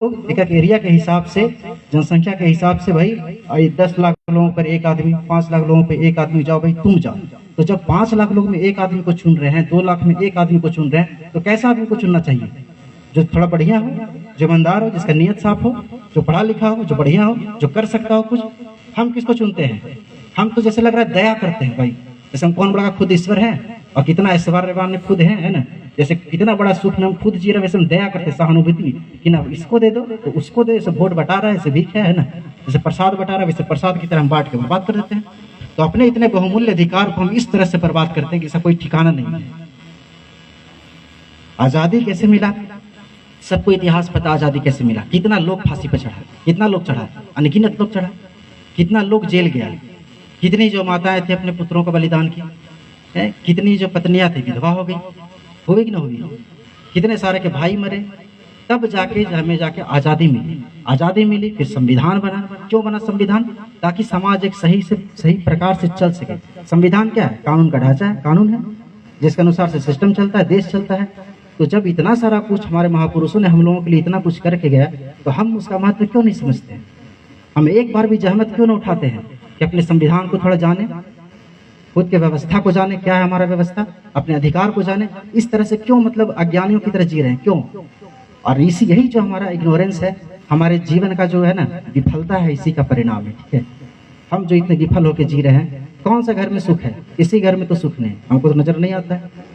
एक एक एरिया के हिसाब से, जनसंख्या के हिसाब से भाई 10 लाख लोगों पर एक आदमी, 5 लाख लोगों पर एक आदमी, जाओ भाई तुम जाओ। तो जब 5 लाख लोग में एक आदमी को चुन रहे हैं, 2 लाख में एक आदमी को चुन रहे हैं, तो कैसा आदमी को चुनना चाहिए? जो थोड़ा बढ़िया हो, जो ईमानदार हो, जिसका नीयत साफ हो, जो पढ़ा लिखा हो, जो बढ़िया हो, जो कर सकता हो कुछ। हम किसको चुनते हैं? हम तो जैसे लग रहा है दया करते हैं भाई, जैसे हम कौन बड़ा खुद ईश्वर है और कितना ऐश्वर्यवान खुद है ना, जैसे कितना बड़ा सुख में हम खुद जी रहे, वैसे हम दया करते, सहानुभूति कि ना इसको दे दो तो उसको दे, जैसे वोट बटा रहा है ऐसे भीख है ना, जैसे प्रसाद बटा रहा है वैसे प्रसाद की तरह हम बांट के बर्बाद कर देते हैं। तो अपने इतने बहुमूल्य अधिकार को हम इस तरह से बर्बाद करते हैं कि इसका कोई ठिकाना नहीं है। आजादी कैसे मिला? सबको इतिहास पता, आजादी कैसे मिला। कितना लोग फांसी पर चढ़ा, कितना लोग चढ़ा, अनगिनत लोग चढ़ा, कितना लोग जेल गया, कितनी जो माताएं थी अपने पुत्रों का बलिदान किया, कितनी जो पत्नियां थी विधवा हो गई कि ना होगी, कितने सारे के भाई मरे, तब जाके हमें जाके आज़ादी मिली। आज़ादी मिली, फिर संविधान बना। क्यों बना संविधान? ताकि समाज एक सही प्रकार से चल सके। संविधान क्या है? कानून का ढांचा है, कानून है जिसके अनुसार से सिस्टम चलता है, देश चलता है। तो जब इतना सारा कुछ हमारे महापुरुषों ने हम लोगों के लिए इतना कुछ करके गया, तो हम उसका महत्व क्यों नहीं समझते? हम एक बार भी जहमत क्यों न उठाते हैं कि अपने संविधान को थोड़ा जाने, खुद के व्यवस्था को जाने, क्या है हमारा व्यवस्था, अपने अधिकार को जाने। इस तरह से क्यों मतलब अज्ञानियों की तरह जी रहे हैं, क्यों? और यही जो हमारा इग्नोरेंस है, हमारे जीवन का जो है ना विफलता है, इसी का परिणाम है। ठीक है, हम जो इतने विफल होकर जी रहे हैं, कौन सा घर में सुख है? किसी घर में तो सुख नहीं, हमको तो नजर नहीं आता है।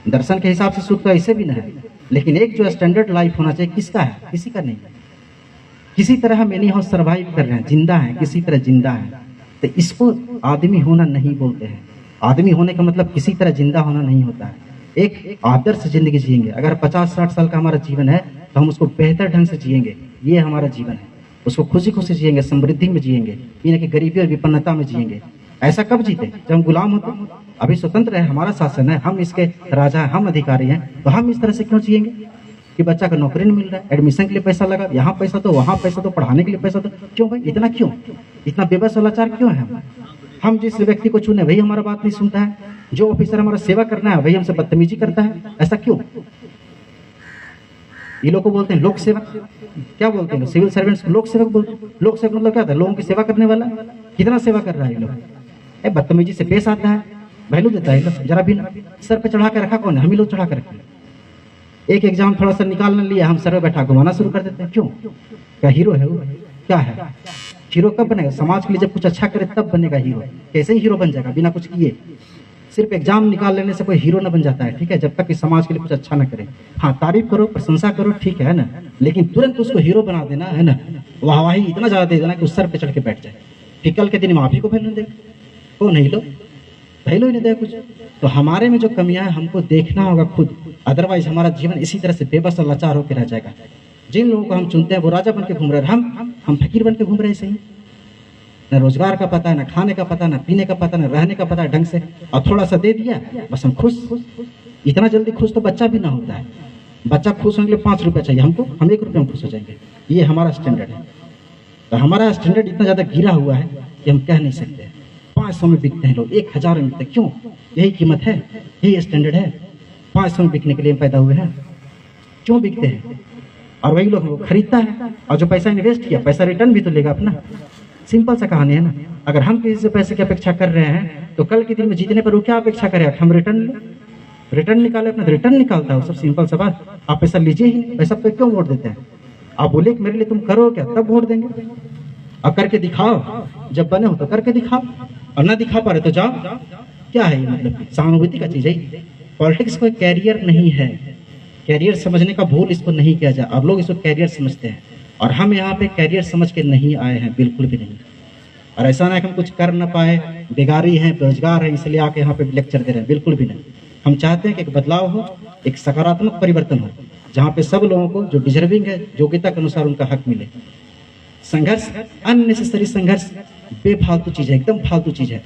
दर्शन के हिसाब से सुख तो ऐसे भी नहीं है, लेकिन एक जो स्टैंडर्ड लाइफ होना चाहिए, किसका है? किसी का नहीं। किसी तरह हम एनी हाउ सर्वाइव कर रहे हैं, जिंदा है, किसी तरह जिंदा है। तो इसको आदमी होना नहीं बोलते हैं। आदमी होने का मतलब किसी तरह जिंदा होना नहीं होता है। एक आदर्श जिंदगी जिएंगे। अगर 50-60 साल का हमारा जीवन है, तो हम उसको बेहतर ढंग से जिएंगे। ये हमारा जीवन है, उसको खुशी खुशी जिएंगे, समृद्धि में जिएंगे, ये कि गरीबी और विपन्नता में जिएंगे। ऐसा कब जीते? जब हम गुलाम होते। अभी स्वतंत्र है, हमारा शासन है, हम इसके राजा हैं, हम अधिकारी हैं, तो हम इस तरह से क्यों जिएंगे कि बच्चा को नौकरी नहीं मिल रहा है, एडमिशन के लिए पैसा लगा, यहाँ पैसा दो, वहाँ पैसा दो, पढ़ाने के लिए पैसा दो। क्यों भाई? इतना क्यों? इतना बेबस लाचार क्यों है? हम जिस व्यक्ति को चुने वही हमारा बात नहीं सुनता है, जो ऑफिसर हमारा सेवा करना है वही हमसे बदतमीजी करता है। ऐसा क्यों? ये लोग को बोलते हैं लोक सेवक। क्या बोलते हैं? सिविल सर्वेंट्स को लोक सेवक बोलते हैं। लोक सेवक मतलब क्या था? लोगों की सेवा करने वाला। कितना सेवा कर रहा है ये लोग? बदतमीजी से पेश आता है, वैल्यू देता है जरा भी ना। सर पे चढ़ा के रखा कौन है? हम ही लोग चढ़ा कर रखे। एक एग्जाम थोड़ा सा निकालने लिया, हम सर पे बैठा घुमाना शुरू कर देते हैं। क्यों? क्या हीरो है वो? क्या है हीरो? कब बनेगा? समाज के लिए जब कुछ अच्छा करे तब बनेगा हीरो। कैसे ही हीरो बन जाएगा बिना कुछ किए? सिर्फ एग्जाम निकाल लेने से कोई हीरो ना बन जाता है। ठीक है, जब तक कि समाज के लिए कुछ अच्छा ना करे। हाँ, तारीफ करो, प्रशंसा करो, ठीक है ना, लेकिन तुरंत उसको हीरो बना देना है ना, वाहवाही इतना ज्यादा दे देना कि उस सर पे चढ़ के बैठ जाए। फिर कल के दिन माफी को फैलने दे, को नहीं लो पहले ही नहीं दे कुछ। तो हमारे में जो कमियां है हमको देखना होगा खुद, अदरवाइज हमारा जीवन इसी तरह से बेबस और लाचार होकर रह जाएगा। जिन लोगों को हम चुनते हैं वो राजा बन के घूम रहे हैं, हम फकीर बन के घूम रहे हैं। सही, न रोजगार का पता है, न खाने का पता, न पीने का पता, न रहने का पता है ढंग से, और थोड़ा सा दे दिया बस हम खुश। इतना जल्दी खुश तो बच्चा भी ना होता है। बच्चा खुश होने के लिए 5 रुपया चाहिए हमको, हम 1 रुपये में खुश हो जाएंगे। ये हमारा स्टैंडर्ड है। तो हमारा स्टैंडर्ड इतना ज्यादा गिरा हुआ है कि हम कह नहीं सकते। 500 में बिकते हैं लोग, 1000 में बिकते हैं। क्यों? यही कीमत है, यही स्टैंडर्ड है। 500 में बिकने के लिए पैदा हुए हैं, क्यों बिकते हैं? और वही लोग खरीदता है, और जो पैसा इन्वेस्ट किया पैसा रिटर्न भी तो लेगा अपना। सिंपल सा कहानी है ना। अगर हम किसी से पैसे की अपेक्षा कर रहे हैं, तो कल के दिन में जीतने पर वो क्या अपेक्षा करेगा? हम रिटर्न निकाले अपना, रिटर्न निकालता है वो। सब सिंपल सा बात। आप पैसा लीजिए ही नहीं, पैसा पे क्यों वोट देते हैं? आप बोले कि मेरे लिए तुम करो क्या, तब वोट देंगे। और करके दिखाओ, जब बने हो तो करके दिखाओ, और ना दिखा पा रहे तो जाओ। क्या है ये? मतलब सहानुभूति का चीज है। पॉलिटिक्स कोई कैरियर नहीं है। कैरियर समझने का भूल इसको नहीं किया जाए, और लोग इसको कैरियर समझते हैं, और हम यहाँ पे कैरियर समझ के नहीं आए हैं, बिल्कुल भी नहीं। और ऐसा ना कि हम कुछ कर ना पाए, बेगारी हैं, बेरोजगार हैं, इसलिए आके यहाँ पे लेक्चर दे रहे हैं, बिल्कुल भी नहीं। हम चाहते हैं कि एक बदलाव हो, एक सकारात्मक परिवर्तन हो, जहाँ पे सब लोगों को जो डिजर्विंग है, योग्यता के अनुसार उनका हक मिले। संघर्ष, अननेसेसरी संघर्ष बेफालतू चीज है, एकदम फालतू चीज है।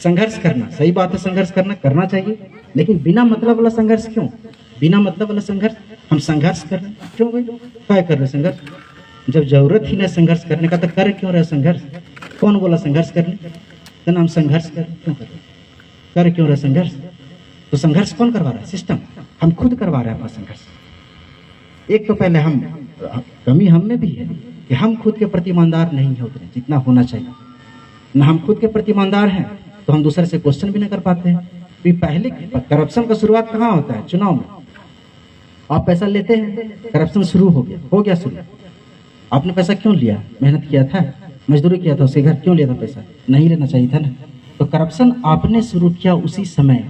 संघर्ष करना सही बात है, संघर्ष करना चाहिए, लेकिन बिना मतलब वाला संघर्ष क्यों? बिना मतलब वाला संघर्ष हम संघर्ष कर रहे हैं क्यों भाई? क्या कर रहे संघर्ष? जब जरूरत ही नहीं संघर्ष करने का, तो कर क्यों रहे संघर्ष? कौन बोला संघर्ष करने? तो हम संघर्ष क्यों कर क्यों रहे संघर्ष? तो संघर्ष कौन करवा रहा है? सिस्टम। हम खुद करवा रहे हैं अपना संघर्ष। एक तो पहले हम कमी हम में भी है कि हम खुद के प्रति ईमानदार नहीं है उतने जितना होना चाहिए। ना हम खुद के प्रति ईमानदार हैं तो हम दूसरे से क्वेश्चन भी नहीं कर पाते हैं। तो पहले करप्शन का शुरुआत कहाँ होता है? चुनाव में। आप पैसा लेते हैं, करप्शन शुरू हो गया शुरू। आपने पैसा क्यों लिया? मेहनत किया था, मजदूरी किया था, उसके घर क्यों लिया था पैसा? नहीं लेना चाहिए था ना। तो करप्शन आपने शुरू किया उसी समय,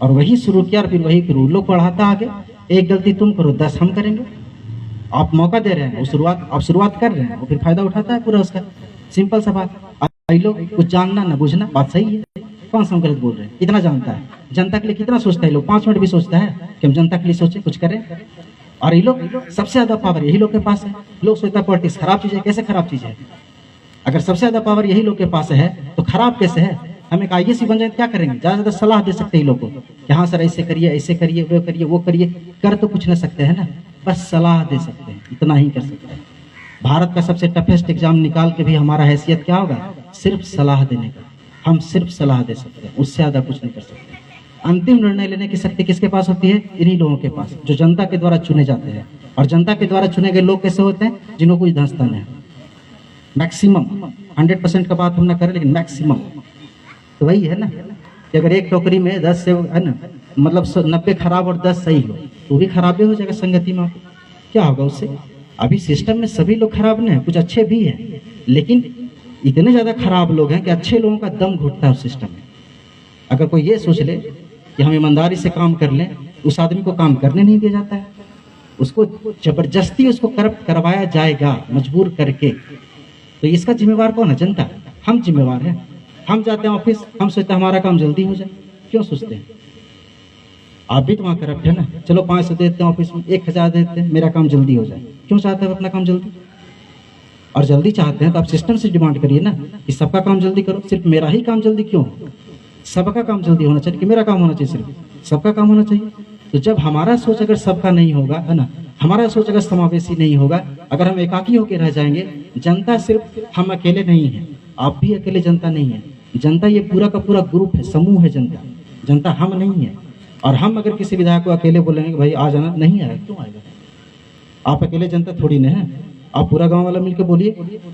और वही शुरू किया और फिर वही फिर लोग बढ़ाता आगे। एक गलती तुम करो, 10 हम करेंगे। आप मौका दे रहे हैं, वो आप शुरुआत कर रहे हैं, वो फिर फायदा उठाता है पूरा उसका। सिंपल सा बात। लोग कुछ जानना ना बुझना, बात सही है। कौन सा हम गलत बोल रहे हैं? इतना जानता है, जनता के लिए कितना सोचता है लोग? 5 मिनट भी सोचता है कि हम जनता के लिए सोचे, कुछ करें। और ये लोग सबसे ज्यादा पावर यही लोग के पास है। लोग सोचता है पॉलिटिक्स खराब चीज है। कैसे खराब चीज है? अगर सबसे ज्यादा पावर यही लोग के पास है तो खराब कैसे है? हम एक IAS बन जाए क्या करेंगे? ज्यादा ज्यादा सलाह दे सकते हैं लोगों को कि हाँ सर ऐसे करिए, वो करिए। कर तो कुछ नहीं सकते हैं ना, बस सलाह दे सकते हैं, इतना ही कर सकते हैं। भारत का सबसे टफेस्ट एग्जाम निकाल के भी हमारा हैसियत क्या होगा? सिर्फ सलाह देने का। हम सिर्फ सलाह दे सकते हैं, उससे ज्यादा कुछ नहीं कर सकते। अंतिम निर्णय लेने की शक्ति किसके पास होती है? इन्हीं लोगों के पास, जो जनता के द्वारा चुने जाते हैं। और जनता के द्वारा चुने गए लोग कैसे होते हैं? जिनको कुछ धंसता नहीं है। मैक्सिमम 100% का बात हम ना करें, लेकिन मैक्सिमम तो वही है ना कि अगर एक टोकरी में 10 सेब है ना, मतलब 90 खराब और 10 सही हो तो भी खराबे हो जाएगा संगति में। क्या होगा उससे? अभी सिस्टम में सभी लोग खराब नहीं है, कुछ अच्छे भी हैं, लेकिन इतने ज्यादा खराब लोग हैं कि अच्छे लोगों का दम घुटता है उस सिस्टम में। अगर कोई ये सोच ले कि हम ईमानदारी से काम कर लें, उस आदमी को काम करने नहीं दिया जाता है। उसको जबरदस्ती उसको करप्ट करवाया जाएगा, मजबूर करके। तो इसका जिम्मेवार कौन है? जनता। हम जिम्मेवार हैं। हम जाते हैं ऑफिस, हम सोचते हैं हमारा काम जल्दी हो जाए। क्यों सोचते हैं? आप भी तो वहाँ करप्ट है ना। चलो 500 देते हैं ऑफिस में, 1000 देते हैं, मेरा काम जल्दी हो जाए। क्यों चाहते हैं अपना काम जल्दी? और जल्दी चाहते हैं तो आप सिस्टम से डिमांड करिए ना कि सबका काम जल्दी करो। सिर्फ मेरा ही काम जल्दी क्यों? सबका काम जल्दी होना चाहिए कि मेरा काम होना चाहिए? सिर्फ सबका काम होना चाहिए। तो जब हमारा सोच अगर सबका नहीं होगा, है ना, हमारा सोच अगर समावेशी नहीं होगा, अगर हम एकाकी होकर रह जाएंगे, जनता सिर्फ हम अकेले नहीं है, आप भी अकेले जनता नहीं है। जनता ये पूरा का पूरा ग्रुप है, समूह है जनता। जनता हम नहीं है। और हम अगर किसी विधायक को अकेले बोलेंगे कि भाई आ जाना, नहीं आएगा। क्यों आएगा? आप अकेले जनता थोड़ी ना है। आप पूरा गांव वाला मिलकर बोलिए,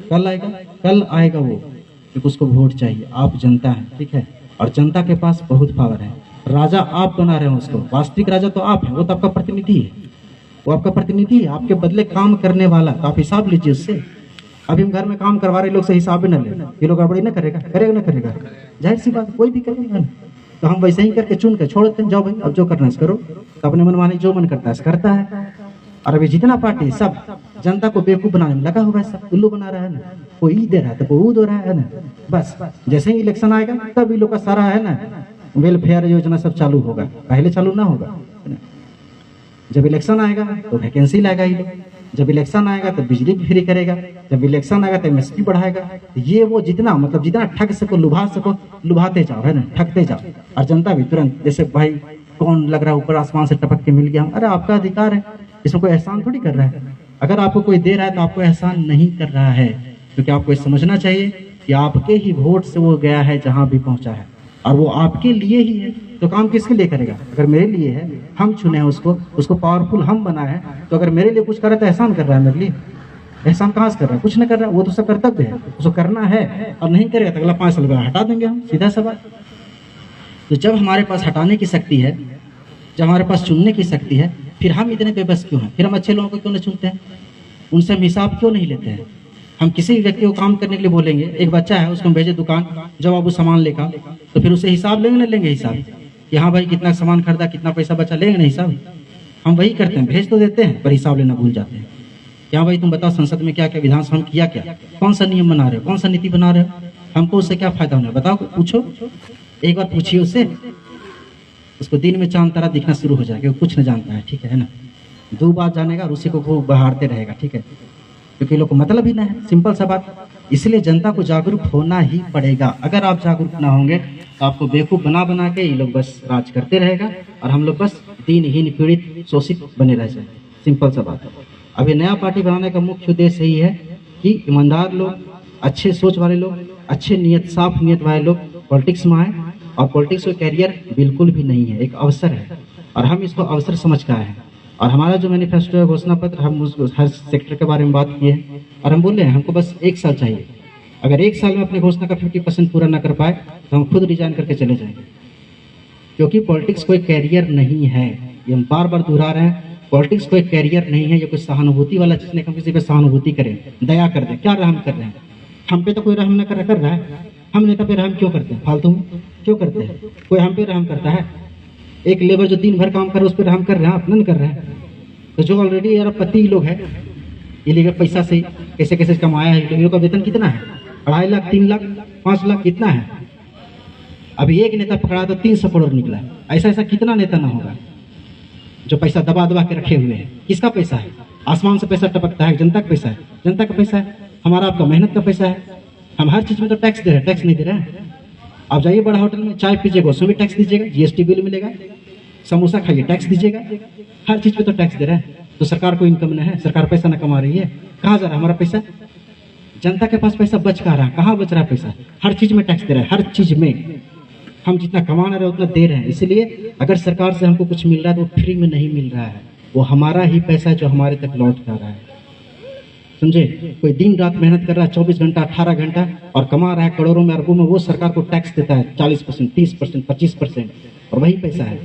कल आएगा, कल आएगा वो, क्योंकि उसको वोट चाहिए। आप जनता है, ठीक है। और जनता के पास बहुत पावर है। राजा आप बना रहे हो उसको, वास्तविक राजा तो आप है। वो तो आपका प्रतिनिधि है, वो आपका प्रतिनिधि है, आपके बदले काम करने वाला। तो आप हिसाब लीजिए उससे। अभी हम घर में काम करवा रहे लोग से हिसाब न ले, ये लोग गड़बड़ी ना करेगा? करेगा ना करेगा? जाहिर सी बात, कोई भी करेगा ना। तो हम वैसे ही करके चुन के छोड़ देते हैं, जाओ भाई अब जो करना है करो। तो अपने मन माने जो मन करता है करता है। और अभी जितना पार्टी सब जनता को बेवकूफ बनाने में लगा हुआ है, सब उल्लू बना रहा है ना। कोई दे रहा है तो कोई दे रहा है ना। बस जैसे ही इलेक्शन आएगा तब इन लोग का सारा है ना वेलफेयर योजना सब चालू होगा। पहले चालू ना होगा। जब इलेक्शन आएगा तो वैकेंसी लाएगा ये लोग। जब इलेक्शन आएगा तो बिजली भी फ्री करेगा। जब इलेक्शन आएगा तो MSP बढ़ाएगा। ये वो जितना मतलब जितना ठग सको लुभा सको लुभाते जाओ, है ना, ठगते जाओ। और जनता भी तुरंत, जैसे भाई कौन लग रहा है ऊपर आसमान से टपक के मिल गया, अरे आपका अधिकार है, इसमें कोई एहसान थोड़ी कर रहा है। अगर आपको कोई दे रहा है तो आपको एहसान नहीं कर रहा है, क्योंकि आपको समझना चाहिए कि आपके ही वोट से वो गया है जहां भी पहुंचा है, और वो आपके लिए ही है। तो काम किसके लिए करेगा? अगर मेरे लिए है, हम चुने हैं उसको पावरफुल हम बना है, तो अगर मेरे लिए कुछ करे तो एहसान कर रहा है मेरे लिए। एहसान कहाँ से कर रहा है? कुछ नहीं कर रहा है। वो तो सब कर्तव्य है, उसको करना है। और नहीं करेगा तो अगला 5 साल बाद हटा देंगे हम, सीधा सवाल। तो जब हमारे पास हटाने की शक्ति है, जब हमारे पास चुनने की शक्ति है, फिर हम इतने बेबस क्यों हैं? फिर हम अच्छे लोगों को क्यों नहीं चुनते हैं? उनसे हम हिसाब क्यों नहीं लेते हैं? हम किसी भी व्यक्ति को काम करने के लिए बोलेंगे, एक बच्चा है उसको हम भेजे दुकान, जब आप वो सामान लेकर, तो फिर उसे हिसाब लेंगे ना लेंगे हिसाब कि हाँ भाई कितना सामान खरीदा, कितना पैसा बचा, लेंगे ना हिसाब? हम वही करते हैं, भेज तो देते हैं पर हिसाब लेना भूल जाते हैं। क्या भाई तुम बताओ संसद में क्या क्या विधानसभा में किया क्या, कौन सा नियम बना रहे हो, कौन सा नीति बना रहे हो, हमको उससे क्या फायदा होना है बताओ? पूछो, एक बार पूछिए उससे, उसको दिन में चांद तारा दिखना शुरू हो जाएगा। वो कुछ नहीं जानता है, ठीक है ना, 2 बात जानेगा और उसी को वो बहारते रहेगा, ठीक है, क्योंकि लोग को मतलब ही ना है, सिंपल सा बात। इसलिए जनता को जागरूक होना ही पड़ेगा। अगर आप जागरूक ना होंगे तो आपको बेवकूफ बना बना के ये लोग बस राज करते रहेगा और हम लोग बस दीनहीन पीड़ित शोषित बने रह जाए। सिंपल सा बात है। अभी नया पार्टी बनाने का मुख्य उद्देश्य यही है कि ईमानदार लोग, अच्छे सोच वाले लोग, अच्छे नियत, साफ नियत वाले लोग पॉलिटिक्स में आए। और पॉलिटिक्स का कैरियर बिल्कुल भी नहीं है, एक अवसर है और हम इसको अवसर समझ कर आए हैं। और हमारा जो मैनिफेस्टो है, घोषणा पत्र, हम उस हर सेक्टर के बारे में बात किए हैं और हम बोल रहे हैं हमको बस 1 साल चाहिए। अगर 1 साल में अपनी घोषणा का 50% पूरा ना कर पाए तो हम खुद रिजाइन करके चले जाएंगे, क्योंकि पॉलिटिक्स कोई कैरियर नहीं है। ये हम बार बार दोहरा रहे हैं, पॉलिटिक्स कोई कैरियर नहीं है। ये कोई सहानुभूति वाला चीज नहीं, हम किसी पे सहानुभूति करें, दया कर दें। क्या रहम कर रहे हैं? हम पे तो कोई रहम न कर रहा है। हम नेता पे रहम क्यों करते हैं? फालतू में क्यों करते हैं? कोई हम पे रहम करता है? एक लेबर जो दिन भर काम कर रहे हैं उस पर रहम कर रहे हैं? आप नहीं कर रहे हैं। तो जो ऑलरेडी अरबपति लोग हैं, ये लेकर पैसा से कैसे कैसे कमाया है, इन लोगों का वेतन कितना है? 2.5 लाख, 3 लाख, 5 लाख, कितना है? अभी एक नेता पकड़ा तो 300 करोड़ निकला। ऐसा ऐसा कितना नेता ना होगा जो पैसा दबा दबा के रखे हुए हैं? किसका पैसा है? आसमान से पैसा टपकता है, जनता का पैसा है। जनता का पैसा है, हमारा आपका मेहनत का पैसा है। हम हर चीज में तो टैक्स दे रहे हैं, टैक्स नहीं दे रहे हैं। आप जाइए बड़ा होटल में चाय पीजिएगा, उसमें भी टैक्स दीजिएगा, जीएसटी बिल मिलेगा। समोसा खाइए, टैक्स दीजिएगा। हर चीज पे तो टैक्स दे रहे हैं। तो सरकार को इनकम न है, सरकार पैसा न कमा रही है। कहाँ जा रहा है हमारा पैसा? जनता के पास पैसा बच कहाँ रहा? कहाँ बच रहा है पैसा? हर चीज में टैक्स दे रहा है, हर चीज में। हम जितना कमा रहे हैं उतना दे रहे हैं। इसलिए अगर सरकार से हमको कुछ मिल रहा है तो फ्री में नहीं मिल रहा है, वो हमारा ही पैसा है जो हमारे तक लौट कर रहा है। समझे? कोई दिन रात मेहनत कर रहा है, 24 घंटा, 18 घंटा, और कमा रहा है करोड़ों में, अरबों में, वो सरकार को टैक्स देता है 40%, 30%, 25%, और वही पैसा है।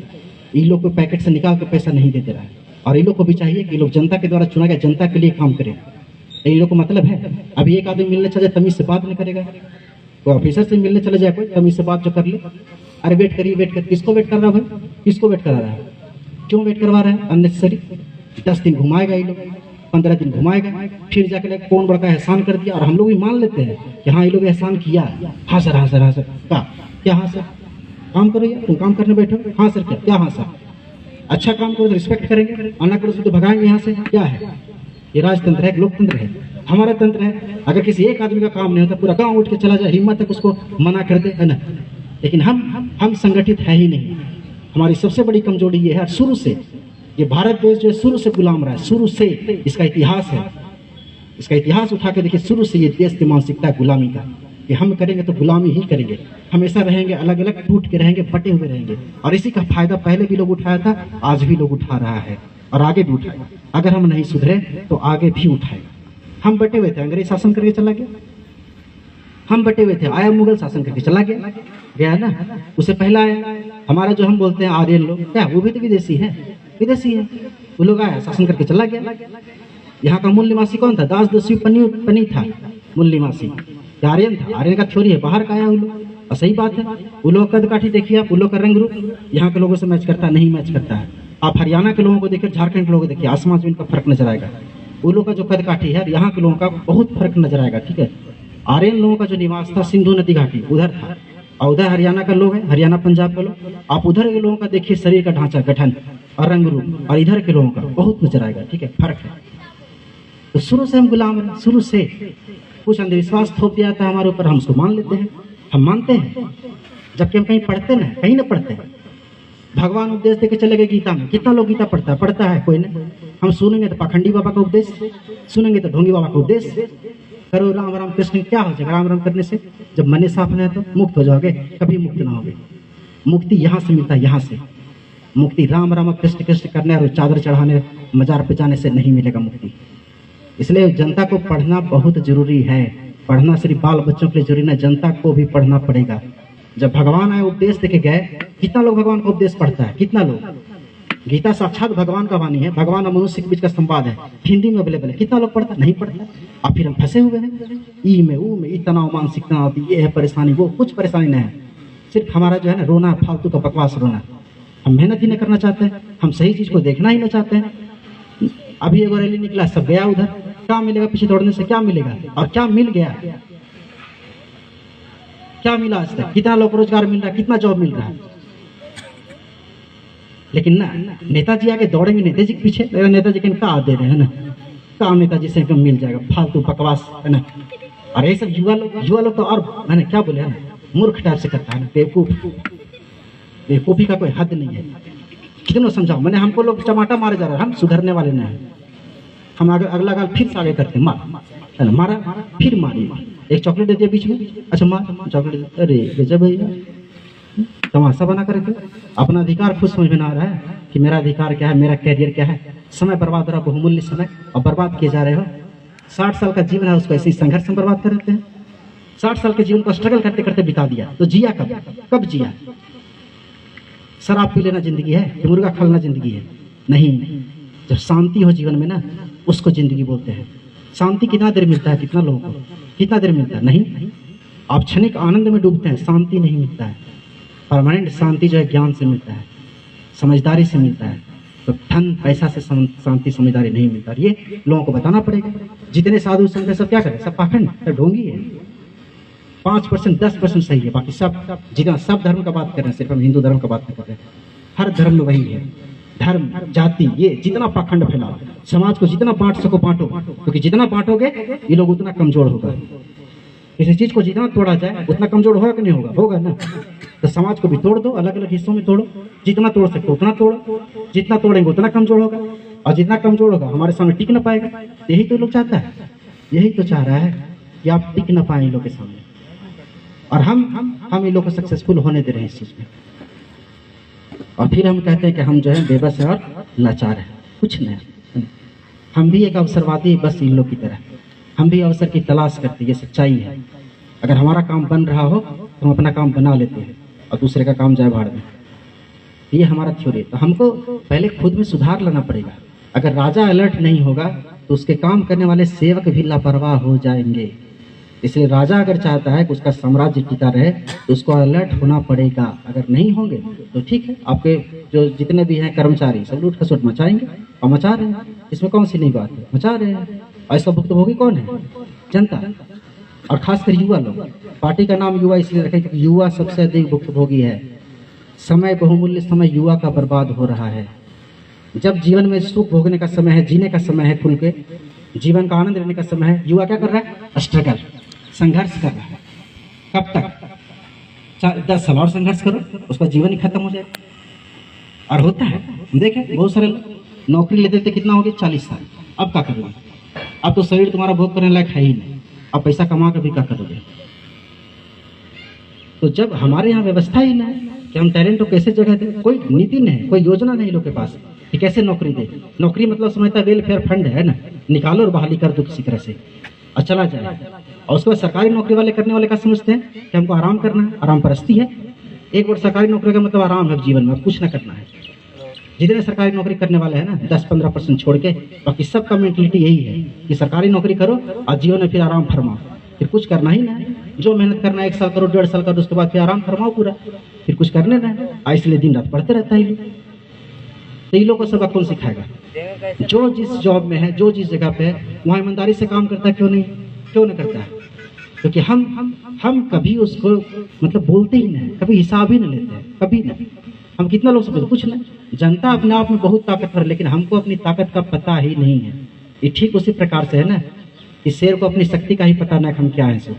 इन लोग को पैकेट से निकाल कर पैसा नहीं देते रहा है। और इन लोग को भी चाहिए कि लोग जनता के द्वारा चुना गया, जनता के लिए काम करें। इन लोग को मतलब है अभी एक आदमी मिलने चले, तमीज से बात नहीं करेगा। कोई ऑफिसर से मिलने चले जाए, कोई तमीज से बात जो कर ले, अरे वेट करिए, वेट कर। किसको वेट कर रहा है भाई? किसको वेट करा रहा है? क्यों वेट करवा रहा है अननेसेसरी? 10 दिन घुमाएगा ये लोग, 15 दिन घुमाएगा, फिर जाकर कौन बड़का एहसान कर दिया। और हम लोग भी मान लेते हैं कि हाँ ये लोग एहसान किया। हाँ सर, हाँ सर, हाँ सर। क्या हाँ सर? काम करो यार, तुम काम करने बैठो। हाँ सर, क्या हाँ सर? अच्छा काम करो तो रिस्पेक्ट करेंगे, अन्ना करो तो भगाएंगे यहाँ से। क्या है ये? राजतंत्र है, लोकतंत्र है, हमारा तंत्र है। अगर किसी एक आदमी का काम नहीं होता, पूरा गांव उठ के चला जाए, हिम्मत तक उसको मना कर दे, है ना। लेकिन हम संगठित है ही नहीं। हमारी सबसे बड़ी कमजोरी ये है, शुरू से ये भारत देश जो है शुरू से गुलाम रहा है, शुरू से। इसका इतिहास है, इसका इतिहास उठा के देखिए। शुरू से ये देश की मानसिकता है गुलामी का, कि हम करेंगे तो गुलामी ही करेंगे, हमेशा रहेंगे अलग अलग, टूट के रहेंगे, बटे हुए रहेंगे। और इसी का फायदा पहले भी लोग उठाया था, आज भी लोग उठा रहा है और आगे भी उठाएगा। अगर हम नहीं सुधरे तो आगे भी उठाएगा। हम बटे हुए थे, अंग्रेज शासन करके चला गया। हम बटे हुए थे, आया मुगल शासन करके चला गया ना। उससे पहला आया हमारा जो हम बोलते हैं आर्यन लोग, क्या वो भी तो विदेशी है, विदेशी है। वो लोग आया, शासन करके चला गया। यहाँ का मूल निवासी कौन था? दास दस्यु पनी था मूल निवासी। आर्यन था, आर्यन का छोरी है, बाहर का आया वो लोग। और सही बात है, वो लोग कद काठी देखिए आप, वो लोग का रंग रूप यहाँ के लोगों से मैच करता नहीं, मैच करता है। आप हरियाणा के लोगों को देखिए, झारखंड के लोगों को देखिए, आसमान जमीन का फर्क नजर आएगा। वो लोग का जो कद काठी है, यहाँ के लोगों का बहुत फर्क नजर आएगा। ठीक है, आर्यन लोगों का जो निवास था सिंधु नदी घाटी उधर था, और उधर हरियाणा का लोग है, हरियाणा पंजाब का लोग। आप उधर के लोगों का देखिए शरीर का ढांचा, गठन और रंग रूप, और इधर के लोगों का बहुत नजर आएगा। ठीक है, फर्क है। तो शुरू से हम गुलाम हैं, शुरू से कुछ अंधविश्वास थोप दिया था हमारे ऊपर, हम उसको मान लेते हैं, हम मानते हैं। जबकि हम कहीं पढ़ते ना, कहीं ना पढ़ते हैं। भगवान उपदेश देके चले गए गीता में, कितना लोग गीता पढ़ता है? कोई नहीं। हम सुनेंगे तो पाखंडी बाबा का उपदेश, सुनेंगे तो ढोंगी बाबा का उपदेश। करो राम राम कृष्ण, क्या हो जाएगा राम राम करने से? जब मन साफ नहीं है तो मुक्त हो जाओगे, कभी मुक्त ना होगे। मुक्ति यहाँ से मिलता है, यहाँ से मुक्ति। राम राम कृष्ण कृष्ण करने और चादर चढ़ाने, मजार पे जाने से नहीं मिलेगा मुक्ति। इसलिए जनता को पढ़ना बहुत जरूरी है। पढ़ना सिर्फ बाल बच्चों के लिए जरूरी नहीं, जनता को भी पढ़ना पड़ेगा। जब भगवान आए उपदेश देके गए, कितना लोग भगवान का उपदेश पढ़ता है? कितना लोग? गीता साक्षात भगवान का वाणी है, भगवान और मनुष्य के बीच का संवाद है, हिंदी में अवेलेबल है। कितना लोग पढ़ता? नहीं पढ़ता। अब फिर हम फंसे हुए हैं ई में, ऊ में, इतना मानसिक तनाव, ये है परेशानी, वो कुछ परेशानी नहीं है। सिर्फ हमारा जो है ना रोना, फालतू का बकवास रोना। हम मेहनत ही नहीं करना चाहते हैं, हम सही चीज को देखना ही नहीं चाहते हैं। अभी एक रैली निकला, सब गया उधर, क्या मिलेगा पीछे दौड़ने से? क्या मिलेगा? और क्या मिल गया? क्या मिला आज तक? कितना लोग रोजगार मिल रहा है, कितना जॉब मिल रहा है? लेकिन ना, नेताजी आगे दौड़ेंगे नेताजी के पीछे, नेताजी के क्या दे रहे हैं ना, काम नेताजी से मिल जाएगा, फालतू बकवास है ना। और ये सब युवा लोग तो और मैंने क्या बोले है ना, मूर्ख टाइप से करता है ना, बेवकूफ। बेवकूफी का कोई हद नहीं है। कितना समझाओ मैंने, हमको लोग टमाटर मारे जा रहे हैं, हम सुधरने वाले नहीं हैं। हम अगला गाल फिर से आगे करते, मार मारा, फिर मारी, एक चॉकलेट दे दिया बीच में, अच्छा मार चॉकलेट, अरे गजब भैया, तमाशा बना कर रखे। अपना अधिकार खुद समझ में ना आ रहा है कि मेरा अधिकार क्या है, मेरा कैरियर क्या है। समय बर्बाद हो रहा, बहुमूल्य समय, और बर्बाद किए जा रहे हो। 60 साल का जीवन है, उसको ऐसे ही संघर्ष में बर्बाद कर देते हैं। 60 साल के जीवन को स्ट्रगल करते करते बिता दिया, तो जिया कब जिया? शराब पी लेना जिंदगी है कि मुर्गा खा लेना जिंदगी है? नहीं। जब शांति हो जीवन में ना, उसको जिंदगी बोलते हैं। शांति कितना देर मिलता है, कितना लोगों को कितना देर मिलता है? नहीं। आप क्षणिक आनंद में डूबते हैं, शांति नहीं मिलता है। परमानेंट शांति जो है ज्ञान से मिलता है, समझदारी से मिलता है। तो धन पैसा से शांति समझदारी नहीं मिलता। ये लोगों को बताना पड़ेगा। जितने साधु संत सब क्या करें? सब पाखंड, सब ढोंगी है। 5% 10% सही है, बाकी सब जितना सब धर्म का बात कर रहे हैं, सिर्फ हम हिंदू धर्म का बात नहीं कर रहे हैं। हर धर्म में वही है। धर्म जाति ये जितना पाखंड फैलाओ, समाज को जितना बांट सको बांटो, क्योंकि जितना बांटोगे ये लोग उतना कमजोर होगा। किसी चीज को जितना तोड़ा जाए उतना कमजोर होगा कि नहीं होगा? होगा ना। तो समाज को भी तोड़ दो, अलग अलग हिस्सों में तोड़ो, जितना तोड़ सकते उतना तोड़ो। जितना तोड़ेंगे उतना कमजोर होगा, और जितना कमजोर होगा हमारे सामने टिक न पाएगा। यही तो लोग चाहता है, यही तो चाह रहा है कि आप टिक न पाए इन लोग के सामने, और हम इन लोग को सक्सेसफुल होने दे रहे हैं इस चीज में। और फिर हम कहते हैं कि हम जो है बेबस है और लाचार है। कुछ नहीं, हम भी एक अवसरवादी बस इन लोग की तरह, हम भी अवसर की तलाश करते हैं। ये सच्चाई है। अगर हमारा काम बन रहा हो तो हम अपना काम बना लेते हैं और दूसरे का काम जाए भाड़ में। ये हमारा थ्योरी है। तो हमको पहले खुद में सुधार लाना पड़ेगा। अगर राजा अलर्ट नहीं होगा तो उसके काम करने वाले सेवक भी लापरवाह हो जाएंगे। इसलिए राजा अगर चाहता है कि उसका साम्राज्य टिका रहे तो उसको अलर्ट होना पड़ेगा। अगर नहीं होंगे तो ठीक है, आपके जो जितने भी हैं कर्मचारी सब लूट खसोट मचाएंगे, और मचा रहे हैं। इसमें कौन सी नई बात है? मचा रहे हैं। और इसका भुक्तभोगी कौन है? जनता, और खासकर युवा लोग। पार्टी का नाम युवा इसलिए रखें क्योंकि युवा सबसे अधिक भुक्तभोगी है। समय, बहुमूल्य समय युवा का बर्बाद हो रहा है। जब जीवन में सुख भोगने का समय है, जीने का समय है, खुल के जीवन का आनंद लेने का समय है, युवा क्या कर रहा है? स्ट्रगल, संघर्ष कर रहा है। कब तक? 10 साल और संघर्ष करो, उसका जीवन ही खत्म हो जाएगा। और होता है, देखें बहुत सारे नौकरी लेते थे, कितना हो गया? 40 साल। अब क्या करोगे? अब तो शरीर तुम्हारा भोग करने लायक है ही नहीं। अब पैसा कमा कर भी क्या करोगे? तो जब हमारे यहाँ व्यवस्था ही नहीं कि हम टैलेंट को कैसे जगह दें, कोई नीति नहीं, कोई योजना नहीं लोग के पास कि कैसे नौकरी दे। नौकरी मतलब समझता है वेलफेयर फंड है ना, निकालो और बहाली कर दो किसी तरह से और चला जाए। और उसके बाद सरकारी नौकरी वाले करने वाले क्या समझते हैं कि हमको आराम करना है, आराम परस्ती है। एक बार सरकारी नौकरी का मतलब आराम है जीवन में, अब कुछ ना करना है। जितने सरकारी नौकरी करने वाले हैं ना 10-15% छोड़ के, बाकी सबका मेंटलिटी यही है कि सरकारी नौकरी करो और जीवन में फिर आराम फरमाओ, फिर कुछ करना ही ना है। जो मेहनत करना है 1 साल करो, 1.5 साल करो, उसके बाद फिर आराम फरमाओ पूरा, फिर कुछ करने ना है। इसलिए दिन रात पढ़ते रहता है। तो इन लोगों को सबक कौन सिखाएगा? जो जिस जॉब में है, जो जिस जगह पे है, वहाँ ईमानदारी से काम करता है। क्यों नहीं करता है? क्योंकि हम कभी उसको मतलब बोलते ही नहीं, कभी हिसाब ही नहीं लेते हैं, कभी नहीं। हम कितना लोग समझते? कुछ नहीं। जनता अपने आप में बहुत ताकतवर, लेकिन हमको अपनी ताकत का पता ही नहीं है। ये ठीक उसी प्रकार से है ना, कि शेर को अपनी शक्ति का ही पता ना कि हम क्या है, सो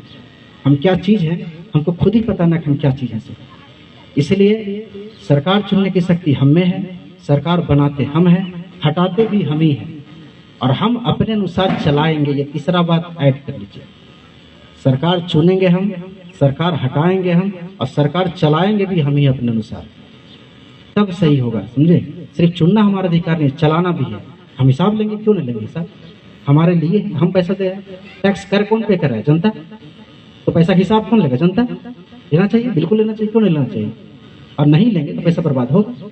हम क्या चीज़ है, हमको खुद ही पता ना कि हम क्या चीज़ है। सो इसलिए सरकार चुनने की शक्ति हम में है, सरकार बनाते हम हैं, हटाते भी हम ही हैं, और हम अपने अनुसार चलाएंगे। ये तीसरा बात ऐड कर लीजिए। सरकार चुनेंगे हम, सरकार हटाएंगे हम, और सरकार चलाएंगे भी हम ही अपने अनुसार, तब सही होगा। समझे? सिर्फ चुनना हमारा अधिकार नहीं, चलाना भी है। हम हिसाब लेंगे, क्यों नहीं लेंगे हिसाब? हमारे लिए हम पैसा दे रहे हैं, टैक्स कर कौन पे कर रहा है? जनता। तो पैसा का हिसाब कौन लेगा? जनता। लेना चाहिए, बिल्कुल लेना चाहिए। क्यों नहीं लेना चाहिए? और नहीं लेंगे तो पैसा बर्बाद होगा।